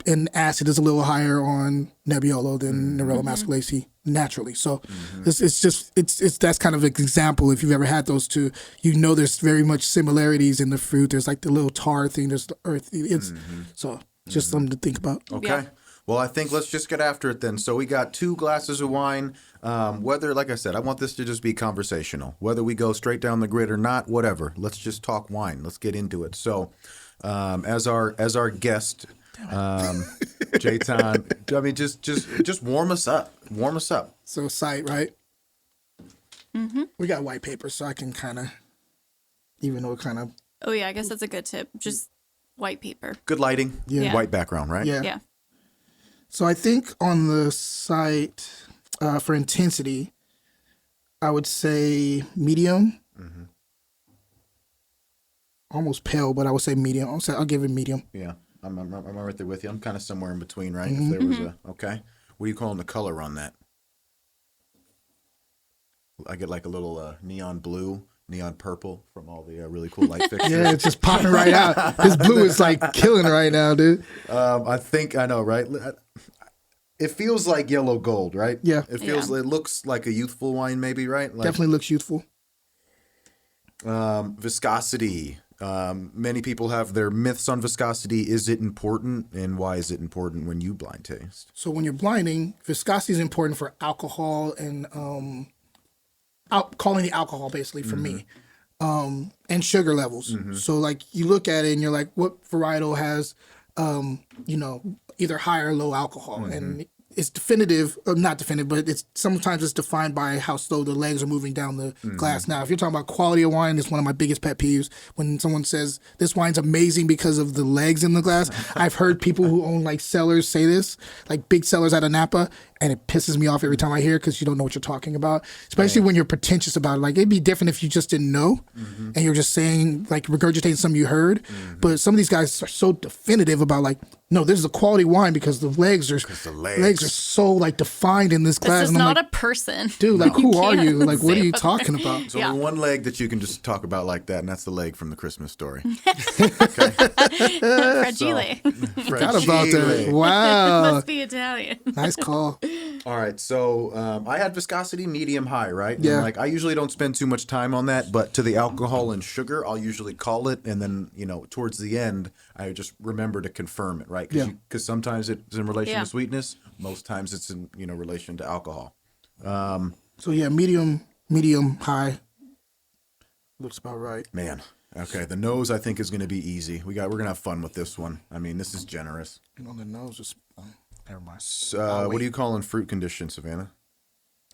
And acid is a little higher on Nebbiolo than Nerello Mascalese naturally. So it's that's kind of an example. If you've ever had those two, you know there's very much similarities in the fruit. There's like the little tar thing. There's the earth. It's so just something to think about. Okay. Yeah. Well, I think let's just get after it then. So we got 2 glasses of wine. Whether, like I said, I want this to just be conversational. Whether we go straight down the grid or not, whatever. Let's just talk wine. Let's get into it. So, as our guest, Jayton, I mean, just warm us up. Warm us up. So sight, right? We got white paper, so I can kind of, even though it kind of, Oh yeah, I guess that's a good tip. Just white paper. Good lighting. Yeah. White background, right? yeah. Yeah. So I think on the site for intensity, I would say medium. Almost pale, but I would say medium. I'll give it medium. Yeah. I'm right there with you. I'm kind of somewhere in between, right? If there was okay. What are you calling the color on that? I get like a little neon blue, neon purple from all the really cool light fixtures. Yeah, it's just popping right out. This blue is like killing right now, dude. I think I know, right? It feels like yellow gold, right? Yeah. It feels. It looks like a youthful wine, maybe, right? Like, Definitely looks youthful. viscosity. Many people have their myths on viscosity. Is it important, and why is it important when you blind taste? So when you're blinding, viscosity is important for alcohol and calling the alcohol basically for me, and sugar levels. So like you look at it and you're like, what varietal has, either high or low alcohol, and it's definitive, or not definitive, but it's sometimes it's defined by how slow the legs are moving down the glass. Now, if you're talking about quality of wine, it's one of my biggest pet peeves when someone says this wine's amazing because of the legs in the glass. I've heard people who own like cellars say this, like big cellars out of Napa, and it pisses me off every time I hear it because you don't know what you're talking about, especially when you're pretentious about it. Like, it'd be different if you just didn't know and you're just saying, like, regurgitating something you heard. But some of these guys are so definitive about, like, no, this is a quality wine because the legs are so, like, defined in this glass. This is and I'm not like, a person. dude, like, who are you? can't Like, what are say you what talking about? So one leg that you can just talk about like that, and that's the leg from the Christmas Story. Fragile. Forgot about that. Wow. Must be Italian. Nice call. All right, so I had viscosity medium high, right? Yeah. And, like, I usually don't spend too much time on that, but to the alcohol and sugar, I'll usually call it, and then towards the end, I just remember to confirm it, right? Because sometimes it's in relation to sweetness, most times it's in relation to alcohol. So yeah, medium, high. Looks about right. Man, okay, the nose I think is going to be easy. We're gonna have fun with this one. I mean, this is generous. The nose just. Never mind. What do you call in fruit condition, Savannah?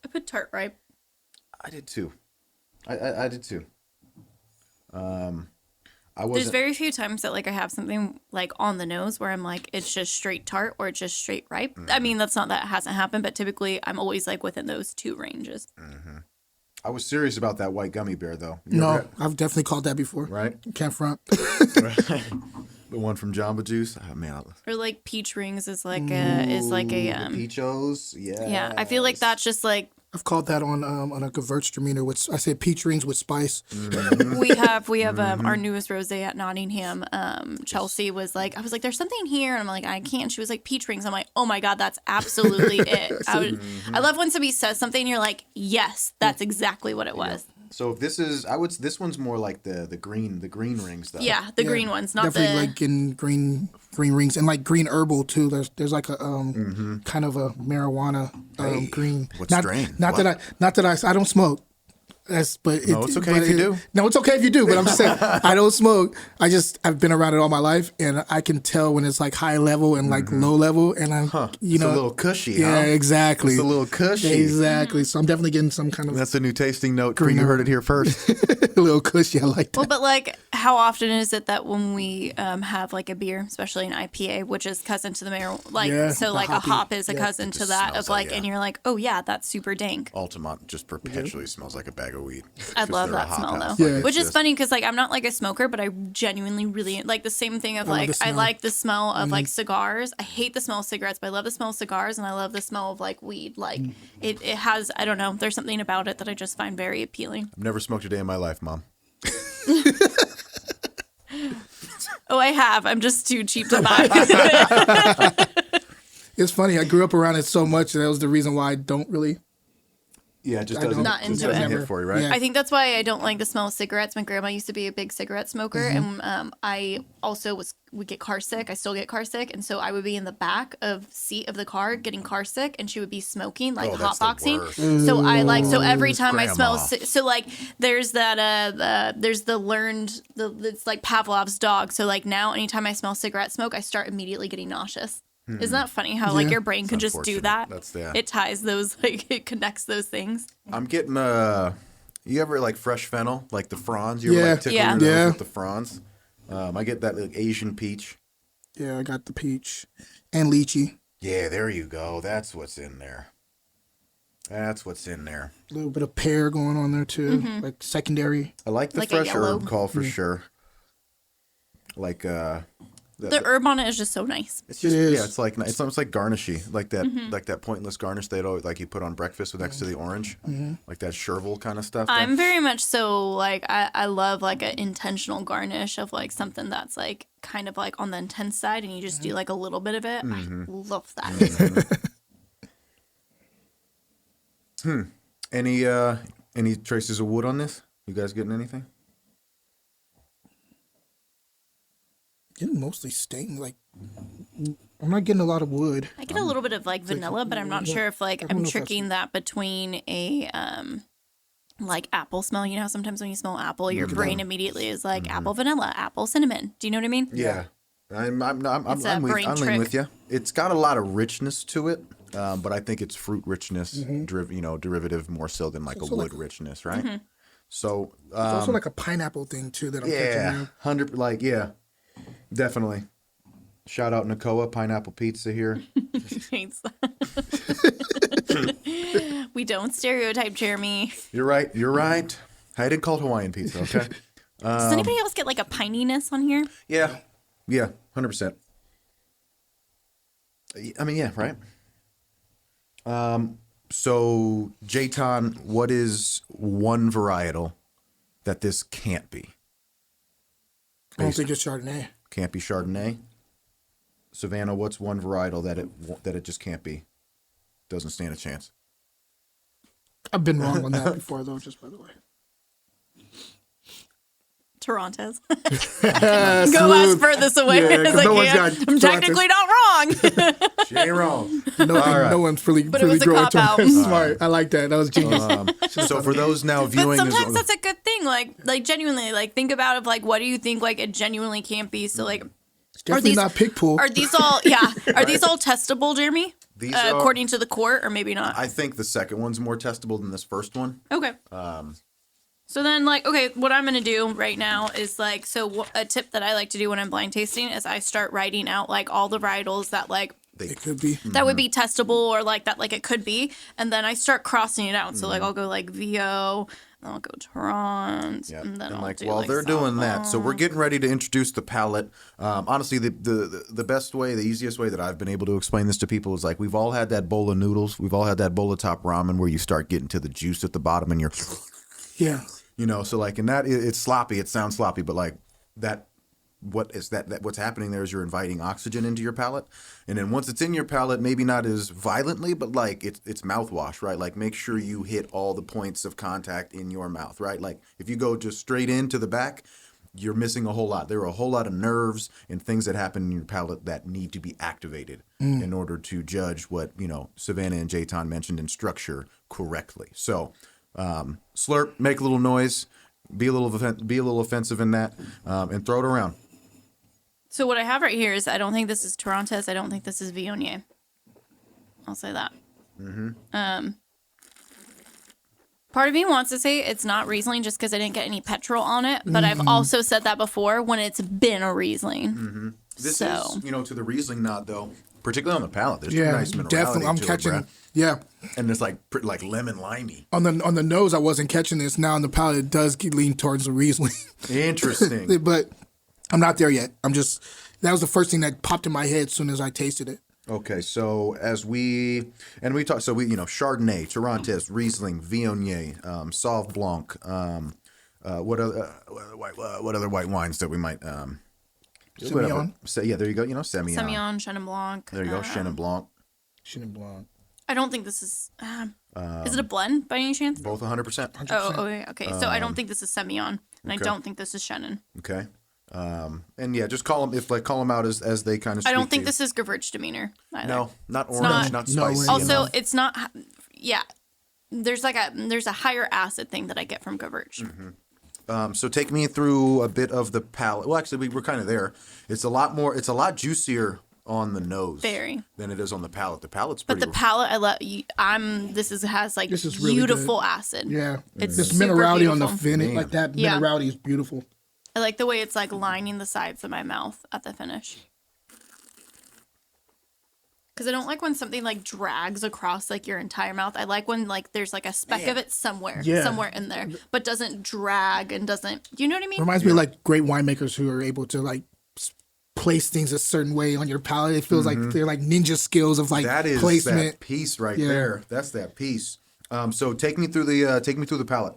I put tart ripe. I did too. I did too. There's very few times that like I have something like on the nose where I'm like it's just straight tart or it's just straight ripe. I mean that hasn't happened, but typically I'm always like within those two ranges. I was serious about that white gummy bear though. I've definitely called that before. Right? Can't front. The one from Jamba Juice. Oh man. Or like peach rings is like a Peachos. Yeah. Yeah, I feel like that's just like I've called that on a Gewürztraminer with I said peach rings with spice. we have our newest rosé at Nottingham. Chelsea was like, I was like, there's something here, and I'm like, I can't. She was like, peach rings. I'm like, oh my god, that's absolutely it. I love when somebody says something, and you're like, yes, that's exactly what it was. So if this is, this one's more like the green rings though. Yeah, the green ones, not definitely like in green rings and like green herbal too. There's like a kind of a marijuana green. What strain? Not that I don't smoke. It's okay if you do. No, it's okay if you do. But I'm just saying, I don't smoke. I've been around it all my life, and I can tell when it's like high level and like low level, and it's a little cushy. Yeah, exactly. It's a little cushy. Exactly. So I'm definitely getting some kind of. That's a new tasting note. You heard it here first. A little cushy. I like that. Well, but like, how often is it that when we have like a beer, especially an IPA, which is cousin to the marijuana, like a hop is a cousin to that of like, and you're like, oh yeah, that's super dank. Altamont just perpetually smells like a bag of weed. I love that smell though. Yeah. Which is funny because like I'm not like a smoker, but I genuinely really like the same thing of like I like the smell of like cigars. I hate the smell of cigarettes, but I love the smell of cigars, and I love the smell of like weed. Like it has, I don't know, there's something about it that I just find very appealing. I've never smoked a day in my life, Mom. Oh, I have. I'm just too cheap to buy. It's funny. I grew up around it so much that was the reason why I don't really. Yeah, it just doesn't. Not into it. Hit for you, right? Yeah. I think that's why I don't like the smell of cigarettes. My grandma used to be a big cigarette smoker, and I also would get car sick. I still get car sick, and so I would be in the back of seat of the car getting car sick, and she would be smoking like hotboxing. So every time I smell, so like there's that there's the learned it's like Pavlov's dog. So like now, anytime I smell cigarette smoke, I start immediately getting nauseous. Isn't that funny how like your brain can just do that? It ties those, like it connects those things. I'm getting you ever like fresh fennel, like the fronds? You ever like tickle your nose with the fronds? I get that like Asian peach. Yeah, I got the peach and lychee. Yeah, there you go. That's what's in there. A little bit of pear going on there too, like secondary. I like the like fresh herb call for sure. Like the herb on it is just so nice. It's just it's almost like garnishy, like that pointless garnish they'd always like you put on breakfast next to the orange, like that chervil kind of stuff. I'm very much so like I love like an intentional garnish of like something that's like kind of like on the intense side, and you just do like a little bit of it. I love that. Any traces of wood on this? You guys getting anything? Getting mostly stain. Like, I'm not getting a lot of wood. I get a little bit of like vanilla, but I'm not sure if like I'm tricking that between a like apple smell. You know, how sometimes when you smell apple, your brain immediately is like apple vanilla, apple cinnamon. Do you know what I mean? Yeah. I'm It's a brain trick. with you. It's got a lot of richness to it, but I think it's fruit richness, derivative more so than like a wood richness, right? Mm-hmm. So It's also like a pineapple thing too that I'm catching now. Definitely. Shout out Nakoa Pineapple Pizza here. Hates that. We don't stereotype, Jeremy. You're right. I didn't call it Hawaiian pizza, okay? Does anybody else get like a pininess on here? Yeah, 100%. I mean, yeah, right? So, Jayton, what is one varietal that this can't be? I don't think it's Chardonnay. Can't be Chardonnay. Savannah, what's one varietal that it just can't be? Doesn't stand a chance. I've been wrong on that before, though, just by the way. Toronto's. Go as furthest away as I can. I'm technically not wrong. She ain't wrong. No one's really But it was a growing cop-out. Toronto. Smart. I like that. That was genius. So for those now viewing, But sometimes that's a good thing. Like genuinely, like think about it. Like, what do you think? Like, it genuinely can't be. So like, It's definitely not pig pool. Are these all? Yeah. Are these all testable, Jeremy? These are, according to the court, or maybe not? I think the second one's more testable than this first one. Okay. So then, like, okay, what I'm gonna do right now is like, so a tip that I like to do when I'm blind tasting is I start writing out like all the varietals that like It could be. that would be testable or like that like it could be, and then I start crossing it out. So like I'll go like VO, then I'll go Toronto, and then I'll like do, while like, they're doing that, Sauvignon. so we're getting ready to introduce the palate. Honestly, the best way, the easiest way that I've been able to explain this to people is like we've all had that bowl of noodles, we've all had that bowl of top ramen where you start getting to the juice at the bottom and you're, Yeah. so like in that it's sloppy, it sounds sloppy, but like that. What's happening there is you're inviting oxygen into your palate, and then once it's in your palate, maybe not as violently, but like it's mouthwash, right? Like make sure you hit all the points of contact in your mouth, right? Like if you go just straight into the back, you're missing a whole lot. There are a whole lot of nerves and things that happen in your palate that need to be activated in order to judge what Savannah and Jayton mentioned in structure correctly. So slurp, make a little noise, be a little offensive in that, and throw it around. So what I have right here is I don't think this is Toronto's. I don't think this is Viognier. I'll say that. Part of me wants to say it's not Riesling just because I didn't get any petrol on it, but I've also said that before when it's been a Riesling. This So- is, to the Riesling nod though, particularly on the palate. There's Yeah, nice minerality definitely. I'm to catching. it, bruh. Yeah. And it's like lemon limey. On the nose, I wasn't catching this. Now on the palate, it does lean towards the Riesling. Interesting. But I'm not there yet. That was the first thing that popped in my head as soon as I tasted it. Okay, so Chardonnay, Torontes, Riesling, Viognier, Sauv Blanc. What other white wines that we might Semillon. Yeah, there you go. Semillon. Semillon, Chenin Blanc. There you go, Chenin Blanc. Chenin Blanc. I don't think this is. Is it a blend by any chance? Both 100%. Oh, yeah, okay. So I don't think this is Semillon, and I don't think this is Chenin. Okay. And yeah, just call them out as they kind of. I don't think this is Gewürztraminer either. No, not orange, not spicy. Also, it's not. Yeah, there's a higher acid thing that I get from Gewürz. So take me through a bit of the palate. Well, actually, we're kind of there. It's a lot juicier on the nose than it is on the palate. The palate's pretty. But the palate, I love. This has like really beautiful acid. Yeah. It's this super minerality on the beautiful. finish, like that Yeah. minerality is beautiful. I like the way it's like lining the sides of my mouth at the finish. Because I don't like when something like drags across like your entire mouth. I like when like there's like a speck of it somewhere in there, but doesn't drag and doesn't. You know what I mean? Reminds me of like great winemakers who are able to like place things a certain way on your palate. It feels like they're like ninja skills of like that is placement. that piece right there. That's that piece. So take me through the palate.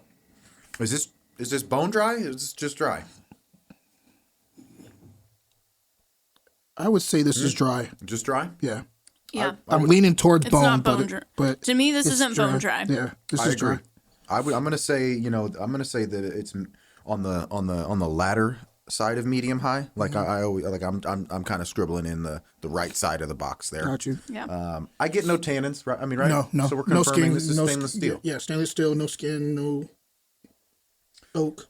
Is this bone dry? Or is this just dry? I would say this is dry. Just dry? Yeah. Yeah. I'm leaning towards It's bone, not bone but, dry. but To me, this it's isn't bone dry. Yeah, this I is agree. dry. I'm gonna say that it's on the latter side of medium high. Like I always like I'm kind of scribbling in the right side of the box there. Got you. Yeah. I get no tannins, right? I mean, right? No. So we're no confirming skin. this is no stainless steel. Yeah, stainless steel. No skin. No oak.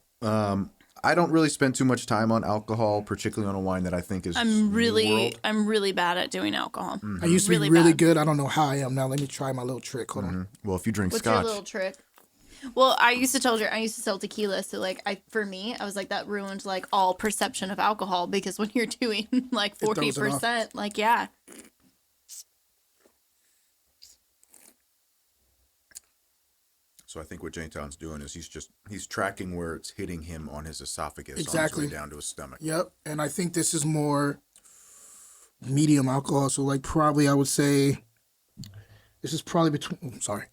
I don't really spend too much time on alcohol, particularly on a wine that I think is I'm New World. really bad at doing alcohol. I used to be really good. I don't know how I am now. Let me try my little trick. Hold on. Well, if you drink What's scotch, your little trick? Well, I used to sell tequila, so like for me, I was like that ruined like all perception of alcohol because when you're doing like 40%, like yeah. so I think what J-Town's doing is he's tracking where it's hitting him on his esophagus, Exactly. on his way down to his stomach. Yep. And I think this is more medium alcohol. So like probably I would say this is probably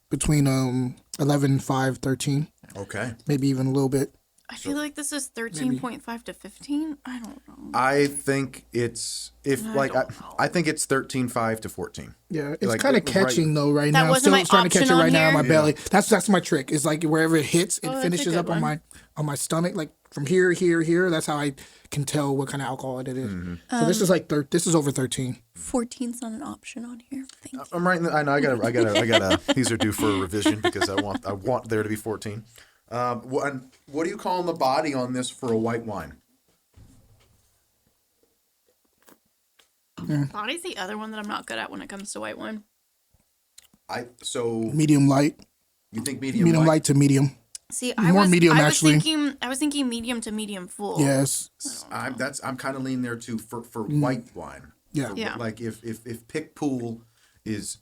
between 11, 5, 13, Okay. maybe even a little bit. I feel like this is 13.5 to 15. I don't know. I think it's I think it's 13.5 to 14. Yeah, it's Like, kind of catching though right That now. I'm wasn't still my trying to catch it option right on now in my here? belly. That's my trick. It's like wherever it hits, it that's a finishes good up on one. my stomach, like from here. That's how I can tell what kind of alcohol it is. Mm-hmm. So this is like this is over 13. 14's not an option on here. Thank you. I'm writing. I know. I gotta. These are due for a revision because I want there to be 14. What do you call the body on this for a white wine? Body's the other one that I'm not good at when it comes to white wine. Medium light, You think medium light to medium. See, More medium, I was actually. I was thinking medium to medium full. Yes. I'm kind of leaning there too for white wine. Yeah. Yeah. Like if Pick Pool is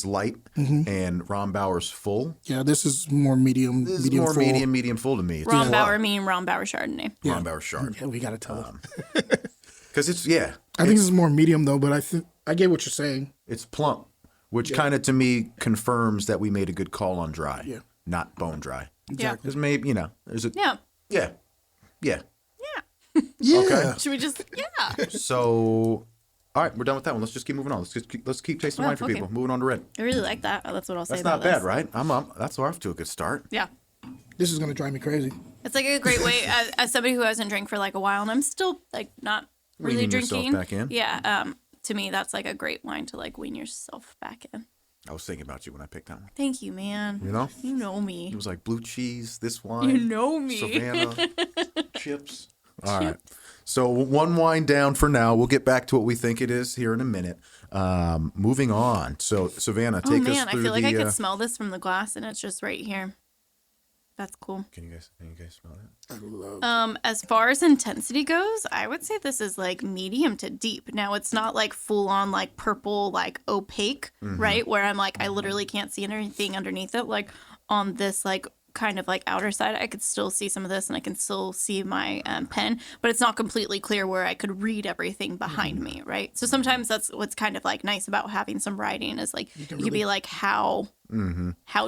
light Mm-hmm. and Rombauer's full, Yeah, this is more medium. this is medium more full. medium full to me. It's Ron a Bauer lot. meaning Ron Bauer Chardonnay. Rombauer Chard. Yeah, we gotta tell them. Because it's I think this is more medium though, but I think I get what you're saying. it's plump, which kind of to me confirms that we made a good call on dry, Yeah. not bone dry. Exactly. Because maybe there's a Yeah. yeah. Yeah. Okay. Should we just yeah? So, all right, we're done with that one. Let's just keep moving on. Let's keep tasting wine for okay. people. Moving on to red. I really like that. Oh, that's what I'll say That's about not bad, this. right? That's off to a good start. Yeah. This is gonna drive me crazy. It's like a great way as somebody who hasn't drank for like a while and I'm still like not really Weaning yourself drinking. back in. Yeah. To me that's like a great wine to like wean yourself back in. I was thinking about you when I picked that one. Thank you, man. You know? You know me. It was like blue cheese, this wine. You know me. Savannah, chips. All right. So one wine down for now. We'll get back to what we think it is here in a minute. Moving on. So Savannah, Oh take us man, I through feel like the. I could smell this from the glass and it's just right here. That's cool. Can you guys smell that? As far as intensity goes, I would say this is like medium to deep. Now it's not like full on like purple, like opaque, right? Where I'm like, I literally can't see anything underneath it. Like on this like kind of like outer side, I could still see some of this and I can still see my pen, but it's not completely clear where I could read everything behind me, right? So sometimes that's what's kind of like nice about having some writing is like you can be like, how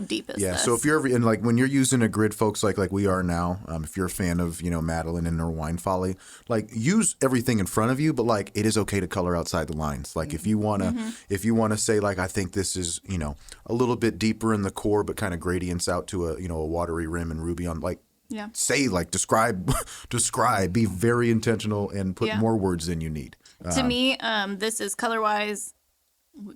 deep is this? Yeah, so if you're ever in like when you're using a grid, folks, like we are now, if you're a fan of Madeline and her Wine Folly, like use everything in front of you, but like it is okay to color outside the lines. Like if you wanna say like I think this is a little bit deeper in the core, but kind of gradients out to a watery rim and ruby on like. Yeah. Say like describe, be very intentional and put more words than you need. To me, this is color wise.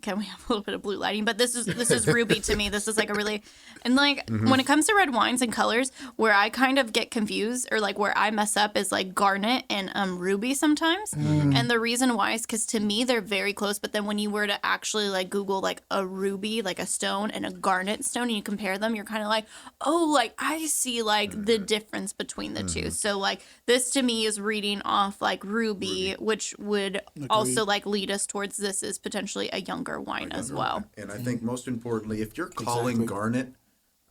Can we have a little bit of blue lighting? But this is ruby to me. This is like a really, and like when it comes to red wines and colors, where I kind of get confused or like where I mess up is like garnet and ruby sometimes. And the reason why is because to me they're very close. But then when you were to actually like Google like a ruby, like a stone, and a garnet stone, and you compare them, you're kind of like, oh, like I see like the difference between the two. So like this to me is reading off like ruby. Which would also like lead us towards this is potentially a younger wine as well. And I think most importantly, if you're calling garnet,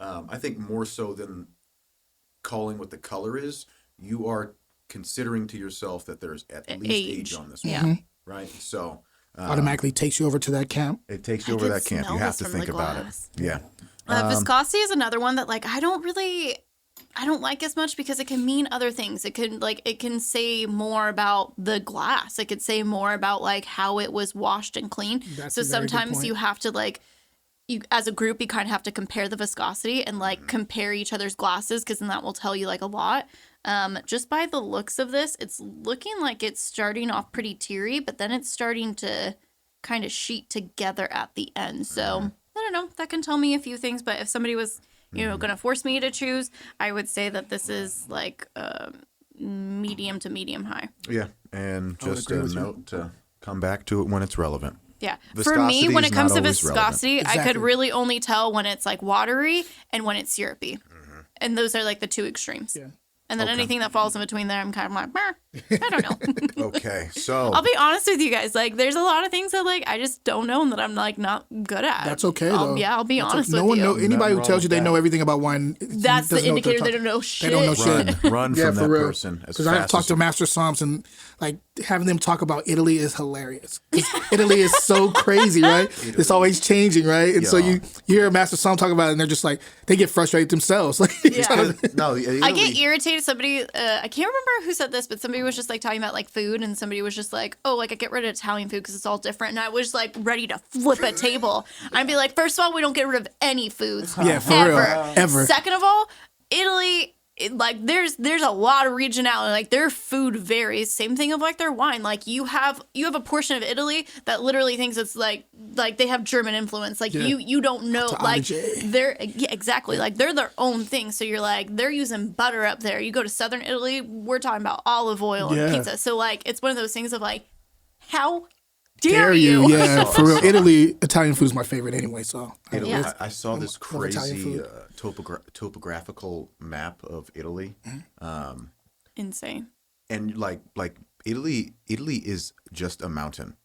I think more so than calling what the color is, you are considering to yourself that there's at least age on this one, right? So Automatically takes you over to that camp. it takes you over could that camp. You smell have this to from think the about it. glass. Yeah. Viscosity is another one that like I don't like as much because it can mean other things. It can say more about the glass. It could say more about like how it was washed and cleaned. That's So a very good sometimes point. you have to like you as a group you kind of have to compare the viscosity and like compare each other's glasses because then that will tell you like a lot. Just by the looks of this, it's looking like it's starting off pretty teary, but then it's starting to kind of sheet together at the end. So I don't know. That can tell me a few things. But if somebody was, going to force me to choose, I would say that this is like medium to medium high. Yeah, and just a note to come back to it when it's relevant. Yeah. For Viscosity me, when is it comes not to always viscosity, relevant. I could Exactly. really only tell when it's like watery and when it's syrupy. And those are like the two extremes. Yeah. And then anything that falls in between there, I'm kind of like, "Meh, I don't know. Okay, so I'll be honest with you guys. Like, there's a lot of things that like I just don't know and that I'm like not good at. That's okay, though. Yeah, I'll be honest no with one you. know anybody Nothing who wrong tells you with they that. know everything about wine. That's the doesn't know what they're indicator they talking- don't know shit. They don't know shit. run Yeah, from for that real. person as Because I've fast talked as to master somms and like having them talk about Italy is hilarious. 'Cause Italy is so crazy, right? It's always changing, right? And so Yeah. you hear a master somm talk about it, and they're just like they get frustrated themselves. Like, Yeah. No, I get irritated. Somebody, I can't remember who said this, but somebody was just like talking about like food, and somebody was just like, "Oh, like I get rid of Italian food because it's all different." And I was like ready to flip a table. I'd be like, first of all, we don't get rid of any foods, Yeah, for ever. real. Ever. Second of all, Italy. Like there's a lot of regionality. Like their food varies. Same thing of like their wine. Like you have a portion of Italy that literally thinks it's like they have German influence. Like Yeah. you don't know. Like Cottage. they're exactly like they're their own thing. So you're like they're using butter up there. You go to southern Italy, we're talking about olive oil and Yeah. pizza. So like it's one of those things of like how dare dare you? you? Yeah, for real. Italy, Italian food is my favorite anyway. So Italy. Yeah. I saw this love Italian crazy topographical map of Italy, Insane. and like Italy is just a mountain.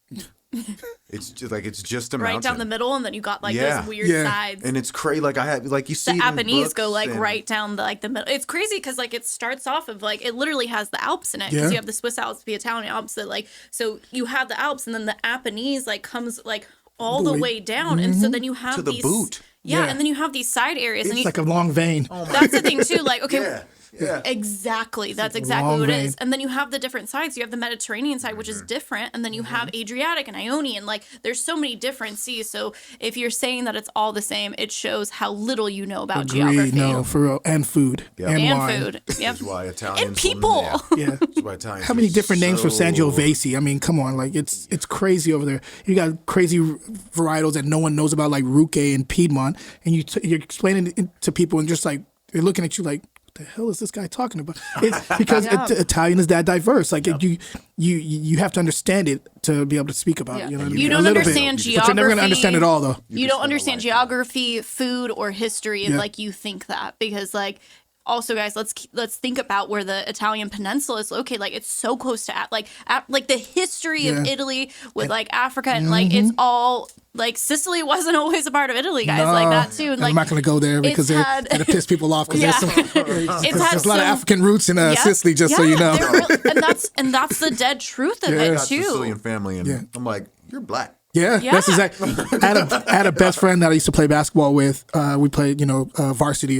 It's just a mountain Right down the middle, and then you got like Yeah. those weird Yeah. sides. and it's crazy. Like I had like you see The it in Apennines go books like and- right down the middle. It's crazy because like it starts off of like it literally has the Alps in it because Yeah. you have the Swiss Alps, the Italian Alps. That like so you have the Alps and then the Apennines like comes like all the way down, and so then you have To the these boot. Yeah, Yeah. and then you have these side areas, and it's you, like a long vein. that's the thing too. Like okay. Yeah. Exactly. That's like a exactly long what it vein. is. And then you have the different sides. You have the Mediterranean side, which is different. And then you have Adriatic and Ionian. Like, there's so many different seas. So if you're saying that it's all the same, it shows how little you know about geography. No, for real. And food. Yeah. And wine. And food. Yep. That's why Italians And people. Yeah. That's why Italians How many are different names for so- Sangiovese? I mean, come on, like it's crazy over there. You got crazy varietals that no one knows about, like Ruque and Piedmont, and you're explaining it to people, and just like they're looking at you like, what the hell is this guy talking about? It's because Italian is that diverse. Like you have to understand it to be able to speak about it. You know what I mean? You A don't little bit. understand But you're never geography. gonna understand it all, though. You don't understand geography, food, or history if Yeah. like you think that because like also guys let's think about where the Italian peninsula is located. Like it's so close to like the history of Yeah. Italy with like Africa and like it's all like Sicily wasn't always a part of Italy, guys. Like that too. And Like I'm not going to go there because they're had- going to piss people off because Yeah. there's had a lot of some- African roots in Sicily, just so you know. they're and that's the dead truth of I it got too. Sicilian family, and Yeah. I'm like, you're black. Yeah, Yeah. that's exactly. I had a best friend that I used to play basketball with. We played, varsity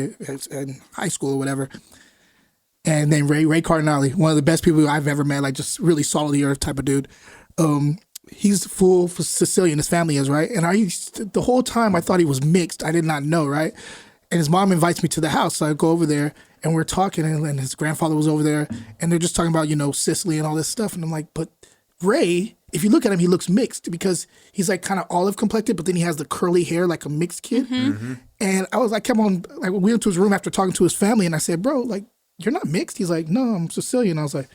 in high school or whatever. And then Ray Cardinale, one of the best people I've ever met, like just really solid the earth type of dude. He's full Sicilian, his family is, right? And the whole time I thought he was mixed. I did not know, right? And his mom invites me to the house, so I go over there and we're talking, and his grandfather was over there, and they're just talking about Sicily and all this stuff, and I'm like, but Ray, if you look at him, he looks mixed because he's like kind of olive complected, but then he has the curly hair like a mixed kid. And I kept on, like, we went to his room after talking to his family, and I said, bro, like, you're not mixed. He's like, no, I'm Sicilian. I was like,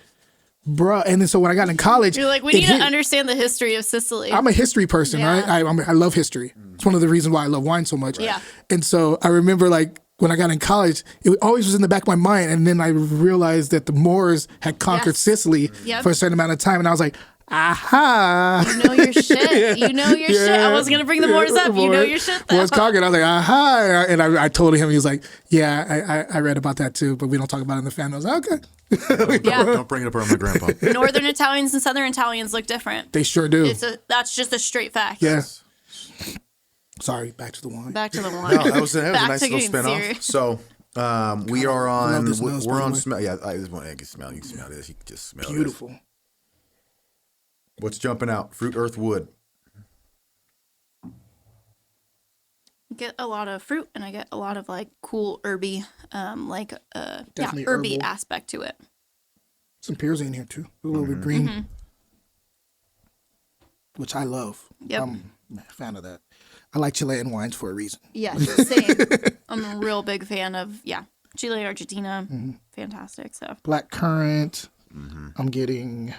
bruh. And then so when I got in college, You're like, we it need to hit. understand the history of Sicily. I'm a history person, Yeah. right? I love history. It's one of the reasons why I love wine so much. Yeah. And so I remember, like, when I got in college, it always was in the back of my mind. And then I realized that the Moors had conquered Yes. Sicily Yep. for a certain amount of time. And I was like, aha. You know your shit. You know your shit. I wasn't gonna bring the Moors up. You know your shit. Though. Moors conquered. I was like, aha. And I told him, he was like, yeah, I read about that too, but we don't talk about it in the family. I was like, okay. Yeah. Don't bring it up around my grandpa. Northern Italians and Southern Italians look different. They sure do. That's just a straight fact. Yeah. Sorry, back to the wine. Back to the wine. No, that was a Back nice to little getting spin off. serious. So we are on. this nose, by We're the on way. smell. Yeah, I just want to smell. You can smell this. You can just smell Beautiful. this. What's jumping out? Fruit, earth, wood. get a lot of fruit and I get a lot of like cool herby, Definitely herby herbal. aspect to it. Some pears in here too. A little bit green, which I love. Yep. I'm a fan of that. I like Chilean wines for a reason. Yeah, same. I'm a real big fan of Chile, Argentina, fantastic. So Black currant. I'm getting.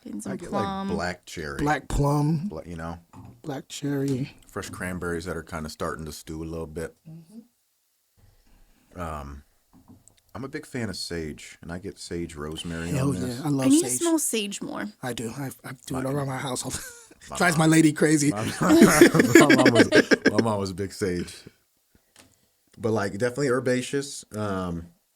getting some I get plum. like black cherry. Black plum, You know, black cherry. fresh cranberries that are kind of starting to stew a little bit. I'm a big fan of sage, and I get sage rosemary Hell on yeah, this. I love I need to sage. smell sage more. I do. I do it around my house. All the drives my lady crazy. my mom was a big sage, but like definitely herbaceous,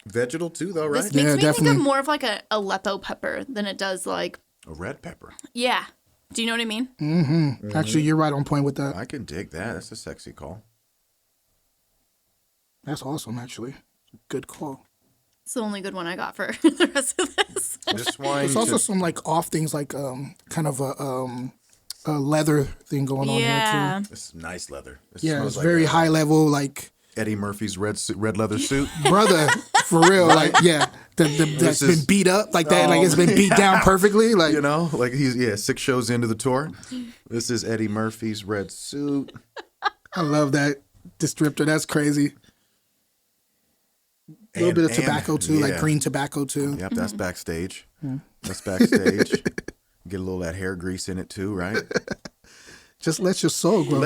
vegetal too, though, right? This makes Yeah, me think definitely. of more of like a Aleppo pepper than it does like, A red pepper. yeah. Do you know what I mean? Actually, you're right on point with that. I can dig that. That's a sexy call. That's awesome. Actually, good call. It's the only good one I got for the rest of this. This wine. There's also just- some like off things, like kind of a leather thing going on here Yeah. too. It's nice leather. It Yeah, smells it's like very high level, like Eddie Murphy's red leather suit. brother, for real. Like that's is- been beat up like that. Like it's been beat down perfectly. Like You know, like he's 6 shows into the tour. This is Eddie Murphy's red suit. I love that descriptor. That's crazy. A little bit of tobacco too, like green tobacco too. Yep, that's backstage. That's backstage. Get a little of that hair grease in it too, right? Just let your soul grow.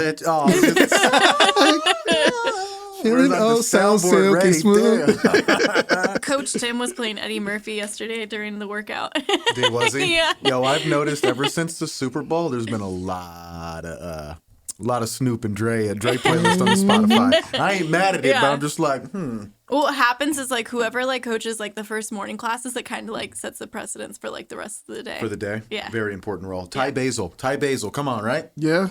Feeling the sound soundboard silky ready. smooth. Damn. Coach Tim was playing Eddie Murphy yesterday during the workout. Was he? Yeah. Yo, I've noticed ever since the Super Bowl, there's been a lot of Snoop and Dre playlist on Spotify. I ain't mad at it, but Yeah. I'm just like, Well, what happens is like whoever like coaches like the first morning classes, that kind of like sets the precedence for like the rest of the day. for the day. Yeah. Very important role. Thai basil. Come on, right? Yeah,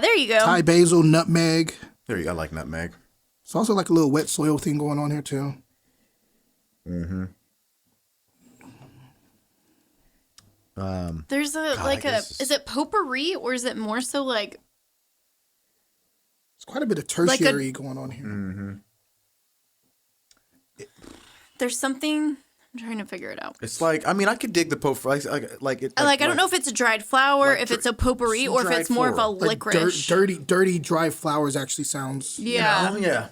There you go. Thai basil, nutmeg. There you go. I like nutmeg. It's also like a little wet soil thing going on here too. There's I guess- is it potpourri or is it more so like It's quite a bit of tertiary going on here. there's something I'm trying to figure it out. It's like, I mean, I could dig the potpourri. Like it. I don't know if it's a dried flower, like if it's a potpourri, some or if dried it's more of a floral. Like licorice. dirty dry flowers actually sounds. Yeah. Yeah.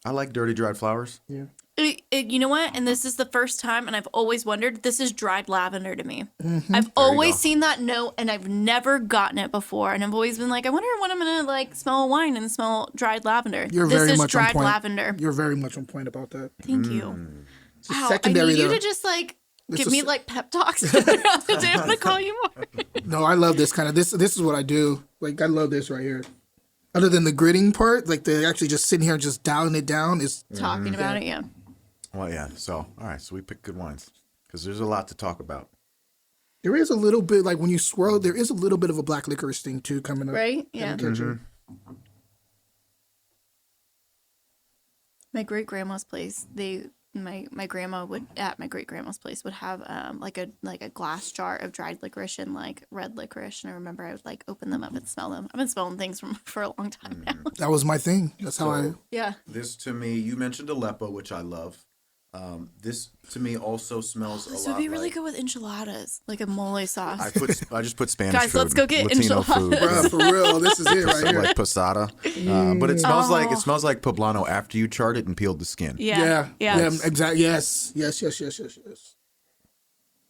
I like dirty dried flowers. Yeah. You know what? And this is the first time, and I've always wondered, this is dried lavender to me. Mm-hmm. I've always go. seen that note, and I've never gotten it before. And I've always been like, I wonder when I'm going to like smell a wine and smell dried lavender. You're this very is much on dried point. lavender. You're very much on point about that. Thank you. Wow, secondary I need you though. to just like This give is- me like pep talks throughout the day. I'm going to call you more. No, I love this kind of this is what I do. Like I love this right here. Other than the gritting part, like they're actually just sitting here and just dialing it down is Talking about it, yeah. Well, yeah. So, all right. So we pick good wines because there's a lot to talk about. there is a little bit like when you swirl, there is a little bit of a black licorice thing too coming up. Right? Yeah. Kitchen. My great grandma's place, my grandma would at my great grandma's place would have like a glass jar of dried licorice and like red licorice, and I remember I would like open them up and smell them. I've been smelling things for a long time now. That was my thing. That's how I. Yeah. This to me, you mentioned Aleppo, which I love. This to me also smells a This lot would be really like- good with enchiladas, like a mole sauce. I just put Spanish Guys, food, let's go get Latino food, enchiladas. Bruh, for real, this is it right here. like posada. But it smells like poblano after you charred it and peeled the skin. Yeah. Yeah, exactly. Yes.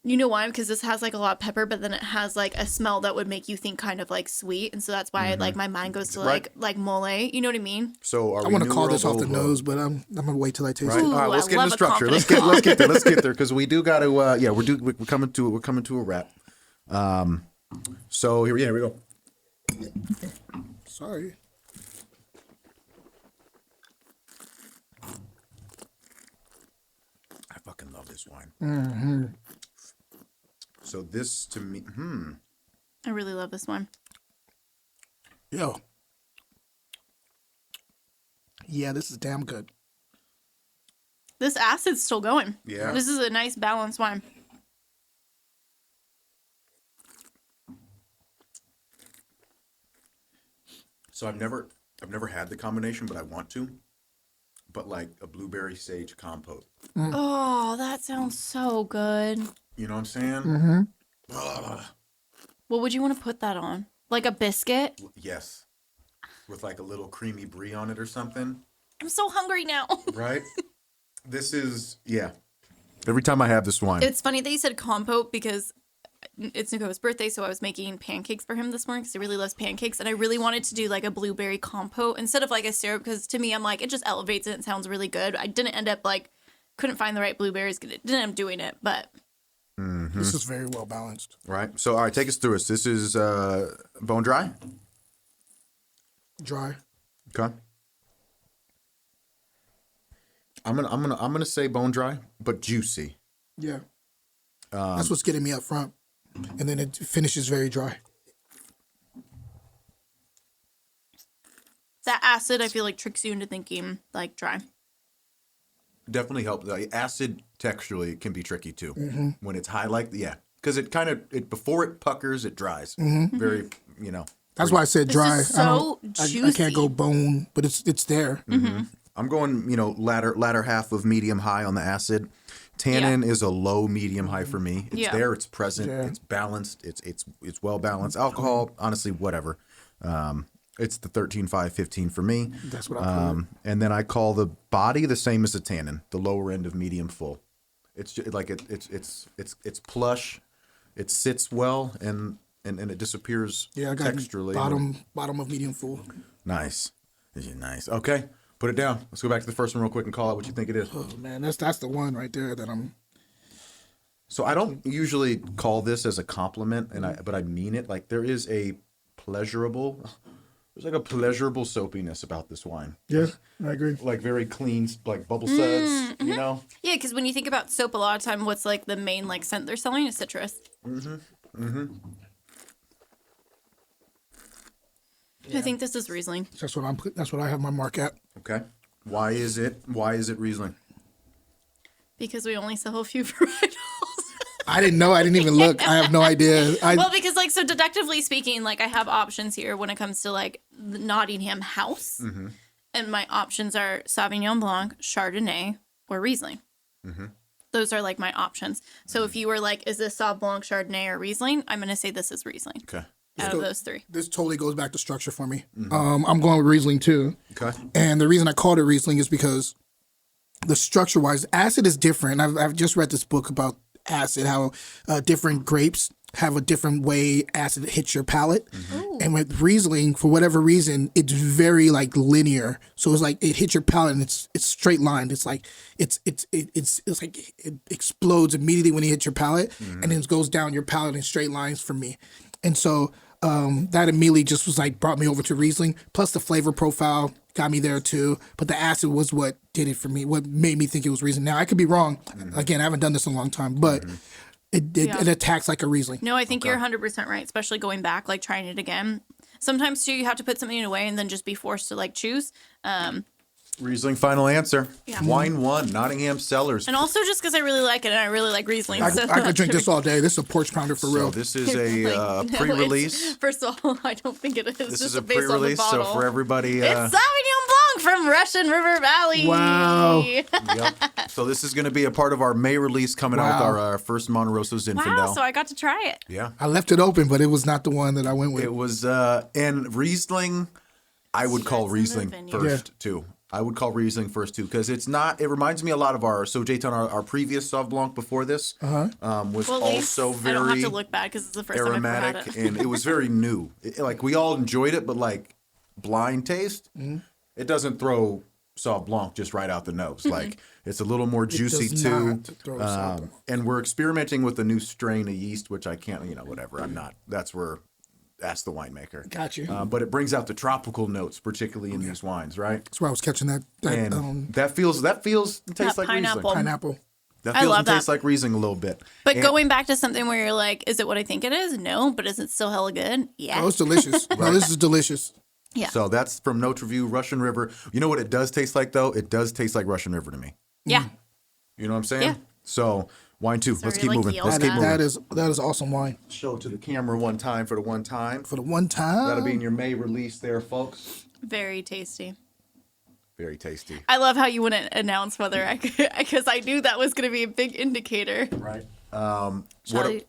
You know why? Because this has like a lot of pepper, but then it has like a smell that would make you think kind of like sweet, and so that's why like my mind goes to Right. like mole. You know what I mean? So are I we want to New call World this off the Old nose, but I'm gonna wait till I taste Right. it. All right. Ooh, Let's I get love into a structure. Let's confident get there. Let's get there because we do got to. We're coming to a wrap. So here we go. Sorry. I fucking love this wine. So this to me, I really love this one. Yo. Yeah, this is damn good. This acid's still going. Yeah. This is a nice balanced wine. So I've never had the combination, but I want to. But like a blueberry sage compote. Oh, that sounds so good. You know what I'm saying? Mm-hmm. What would you want to put that on? Like a biscuit? Yes. With like a little creamy brie on it or something. I'm so hungry now. Right? This is, yeah. Every time I have this wine. It's funny that you said compote because it's Nico's birthday, so I was making pancakes for him this morning because he really loves pancakes, and I really wanted to do like a blueberry compote instead of like a syrup because to me, I'm like, it just elevates it and sounds really good. I didn't end up couldn't find the right blueberries, didn't end up doing it, but... Mm-hmm. This is very well balanced. Right. So, all right, take us through this. This is bone dry? Dry. Okay. I'm gonna say bone dry, but juicy. Yeah. That's what's getting me up front. And then it finishes very dry. That acid, I feel like, tricks you into thinking like dry. Definitely helps. The acid texturally can be tricky too. Mm-hmm. When it's high because it kind of before it puckers, it dries. Mm-hmm. Very, That's why I said dry. This is so juicy. I can't go bone, but it's there. Mm-hmm. I'm going, latter half of medium high on the acid. Tannin is a low medium high for me. It's there, it's present, it's balanced, it's well balanced. Alcohol, honestly, whatever. It's the 13.5, 15 for me. That's what I put. And then I call the body the same as the tannin, the lower end of medium full. It's just, like it's plush, it sits well, and it disappears Yeah, I got texturally. bottom of medium full. Nice. This is nice. Okay, put it down. Let's go back to the first one real quick and call it what you think it is. Oh man, that's the one right there that I'm. So I don't usually call this as a compliment, but I mean it. Like there's like a pleasurable soapiness about this wine. Yeah, I agree. Like very clean, like bubble suds, Yeah, because when you think about soap, a lot of time, what's like the main like scent they're selling is citrus. I think this is Riesling. That's what I have my mark at. Okay. Why is it Riesling? Because we only sell a few varietals. I didn't know. I didn't even look. I have no idea. Well, because so deductively speaking, I have options here when it comes to the Nottingham House. Mm-hmm. And my options are Sauvignon Blanc, Chardonnay, or Riesling. Mm-hmm. Those are my options. So if you were is this Sauv Blanc, Chardonnay, or Riesling? I'm going to say this is Riesling. Okay. Out of those three. This totally goes back to structure for me. I'm going with Riesling too. Okay. And the reason I called it Riesling is because the structure-wise, acid is different. I've just read this book about acid, how different grapes have a different way acid hits your palate. Mm-hmm. And with Riesling, for whatever reason, it's very linear. So it's it hits your palate and it's straight lined. It's it explodes immediately when it hits your palate, and then it goes down your palate in straight lines for me. And so that immediately just was brought me over to Riesling. Plus the flavor profile got me there too. But the acid was what did it for me, what made me think it was Riesling. Now I could be wrong. Again, I haven't done this in a long time, but it attacks like a Riesling. No, I think you're 100% right, especially going back, trying it again. Sometimes too, you have to put something away and then just be forced to choose. Riesling, final answer. Yeah. Wine 1, Nottingham Cellars. And also just because I really like it and I really like Riesling. I could drink this all day. This is a porch pounder for real. So this is a pre-release. First of all, I don't think it is. This just is a based on the pre-release, so bottle. for everybody... It's Sauvignon Blanc from Russian River Valley. Wow. Yep. So this is going to be a part of our May release coming out with our first Monte Rosso Zinfandel. Wow, so I got to try it. Yeah. I left it open, but it was not the one that I went with. It was, and Riesling, I would call Riesling first too. I would call Riesling first too, because it's not. It reminds me a lot of our Jayton, our previous Sauv Blanc before this was also very. I don't have to look back because it's the first time I've ever had aromatic, it. and it was very new. We all enjoyed it, but blind taste, it doesn't throw Sauv Blanc just right out the nose. It's a little more juicy too. And we're experimenting with a new strain of yeast, which I can't. Whatever. I'm not. That's the winemaker. Got you. But it brings out the tropical notes, particularly in these wines, right? That's where I was catching that. That feels and tastes like pineapple. Riesling. Pineapple. That I feels love and that. tastes like Riesling a little bit. But going back to something where you're like, is it what I think it is? No, but is it still hella good? Yeah. Oh, it's delicious. No, this is delicious. Yeah. So that's from Notre Vue, Russian River. You know what it does taste like, though? It does taste like Russian River to me. Yeah. You know what I'm saying? Yeah. So Wine 2. Sorry, Let's keep like moving. yellow. Let's keep moving. That is awesome wine. Show it to the camera one time for the one time. For the one time. That'll be in your May release there, folks. Very tasty. Very tasty. I love how you wouldn't announce whether I could, because I knew that was going to be a big indicator. Right. Shall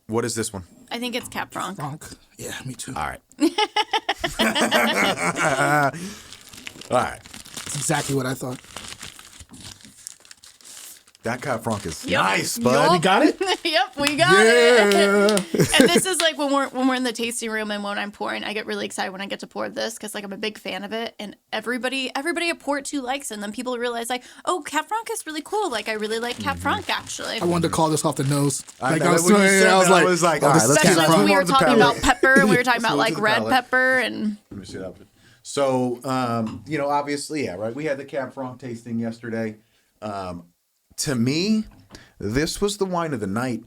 What is this one? I think it's Cap Franc. Franc. Yeah, me too. All right. All right. That's exactly what I thought. That Cap Franc is Yep. nice, bud. Yup. You got it? Yep, we got it. And this is like when we're in the tasting room and when I'm pouring, I get really excited when I get to pour this because like I'm a big fan of it, and everybody at Port 2 likes it, and then people realize like, oh, Cap Franc is really cool. Like I really like Cap Franc actually. I wanted to call this off the nose. I know, when you said that, I was like, all right, let's Especially keep when we were on the talking palate. about pepper and we were talking about Let's like move to the red palate. pepper and Let me see that. So, obviously, yeah, right. We had the Cap Franc tasting yesterday. To me, this was the wine of the night.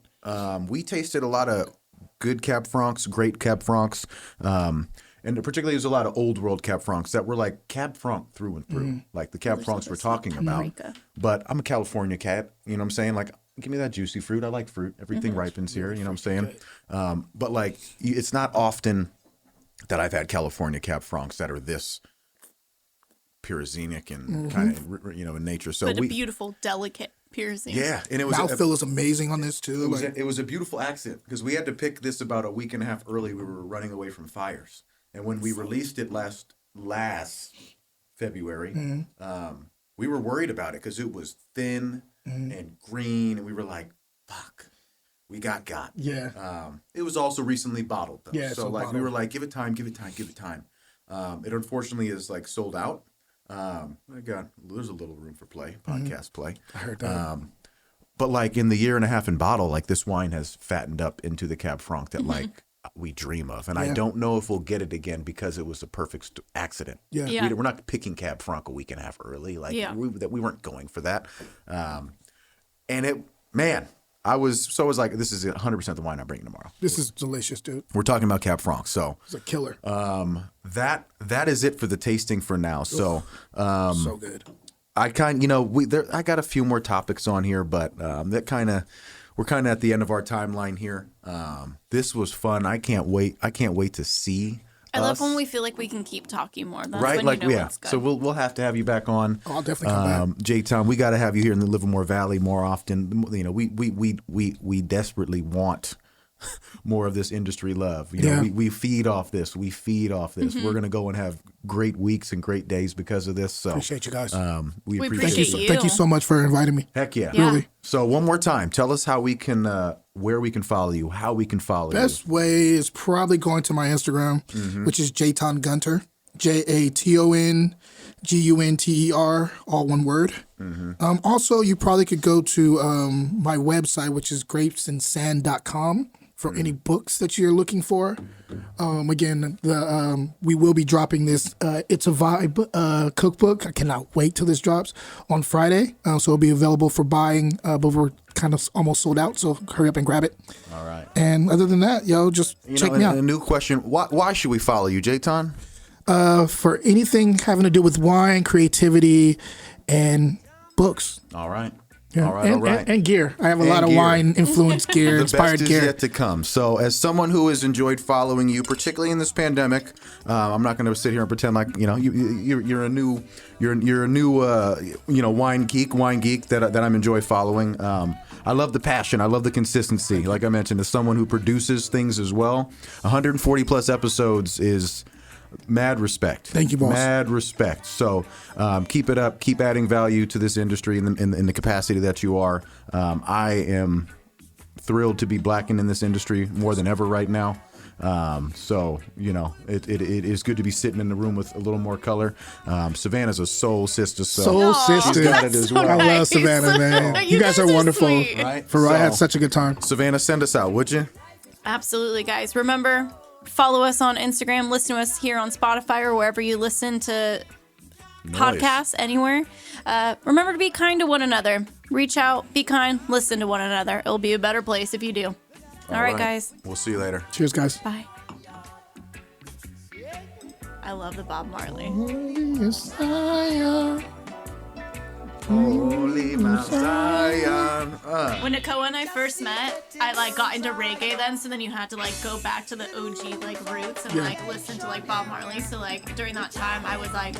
We tasted a lot of good Cap Francs, great Cap Francs, and particularly there's a lot of old world Cap Francs that were like Cap Franc through and through, like the Cap Francs we're talking about. paprika. But I'm a California cat, you know what I'm saying? Like, give me that juicy fruit. I like fruit. Everything ripens here, you know what I'm saying? But like, it's not often that I've had California Cap Francs that are this pyrazinic and kind of, in nature. So but a beautiful, delicate piercing. yeah, and it was Mouthfeel is amazing on this too. it was a beautiful accent because we had to pick this about a week and a half early. We were running away from fires, and when we released it last February, we were worried about it because it was thin and green, and we were like, "Fuck, we got." Yeah. It was also recently bottled though, Yeah, so so like we bottled. were like, "Give it time." It unfortunately is like sold out. There's a little room for play, podcast play. I heard that. But like in the year and a half in bottle, like this wine has fattened up into the Cab Franc that like we dream of. And I don't know if we'll get it again because it was a perfect accident. Yeah. Yeah. We're not picking Cab Franc a week and a half early. Like we weren't going for that. And it, man, I was like, this is 100% the wine I'm bringing tomorrow. This is delicious, dude. We're talking about Cab Franc. So It's a killer. that is it for the tasting for now. So, So good. I I got a few more topics on here, but we're kind of at the end of our timeline here. This was fun. I can't wait to see. I love us. when we feel like we can keep talking more. That's Right, when like you know yeah. it's good. So we'll have to have you back on. Oh, I'll definitely come back. J-Tom, we got to have you here in the Livermore Valley more often. We desperately want more of this industry love. We feed off this. We're gonna go and have great weeks and great days because of this. So Appreciate you guys. we appreciate appreciate you. Thank you so much for inviting me. Heck yeah. Yeah. Really. So one more time, tell us how we can, where we can follow you, how we can follow Best way is probably going to my Instagram, which is Jayton Gunter, JATONGUNTER, all one word. Also, you probably could go to my website, which is grapesandsand.com for any books that you're looking for. Again, we will be dropping this It's a Vibe cookbook. I cannot wait till this drops on Friday. So it'll be available for buying, but we're kind of almost sold out. So hurry up and grab it. All right. And other than that, just check me out. A new question. Why should we follow you, Jayton? For anything having to do with wine, creativity, and books. All right. Yeah. All right. And gear. I have a And lot of gear. wine influenced gear, The inspired best is gear. yet to come. So, as someone who has enjoyed following you, particularly in this pandemic, I'm not going to sit here and pretend like you're a new wine geek that I'm enjoy following. I love the passion. I love the consistency. Like I mentioned, as someone who produces things as well, 140 plus episodes is mad respect. Thank you, boss. Mad respect. So keep it up. Keep adding value to this industry in the capacity that you are. I am thrilled to be blackened in this industry more than ever right now. So it is good to be sitting in the room with a little more color. Savannah's a soul sister. So Soul sister. she's got it as well. I love Savannah, man. You guys are wonderful. sweet. Right? For real, I had So, such a good time. Savannah, send us out, would you? Absolutely, guys. Remember, follow us on Instagram. Listen to us here on Spotify or wherever you listen to podcasts, anywhere. Remember to be kind to one another. Reach out, be kind, listen to one another. It'll be a better place if you do. All right, guys. We'll see you later. Cheers, guys. Bye. I love the Bob Marley. Yes, I am. Holy Mount Zion. When Nakoa and I first met, I like got into reggae then, so then you had to like go back to the OG like roots and like listen to like Bob Marley. So like during that time, I was like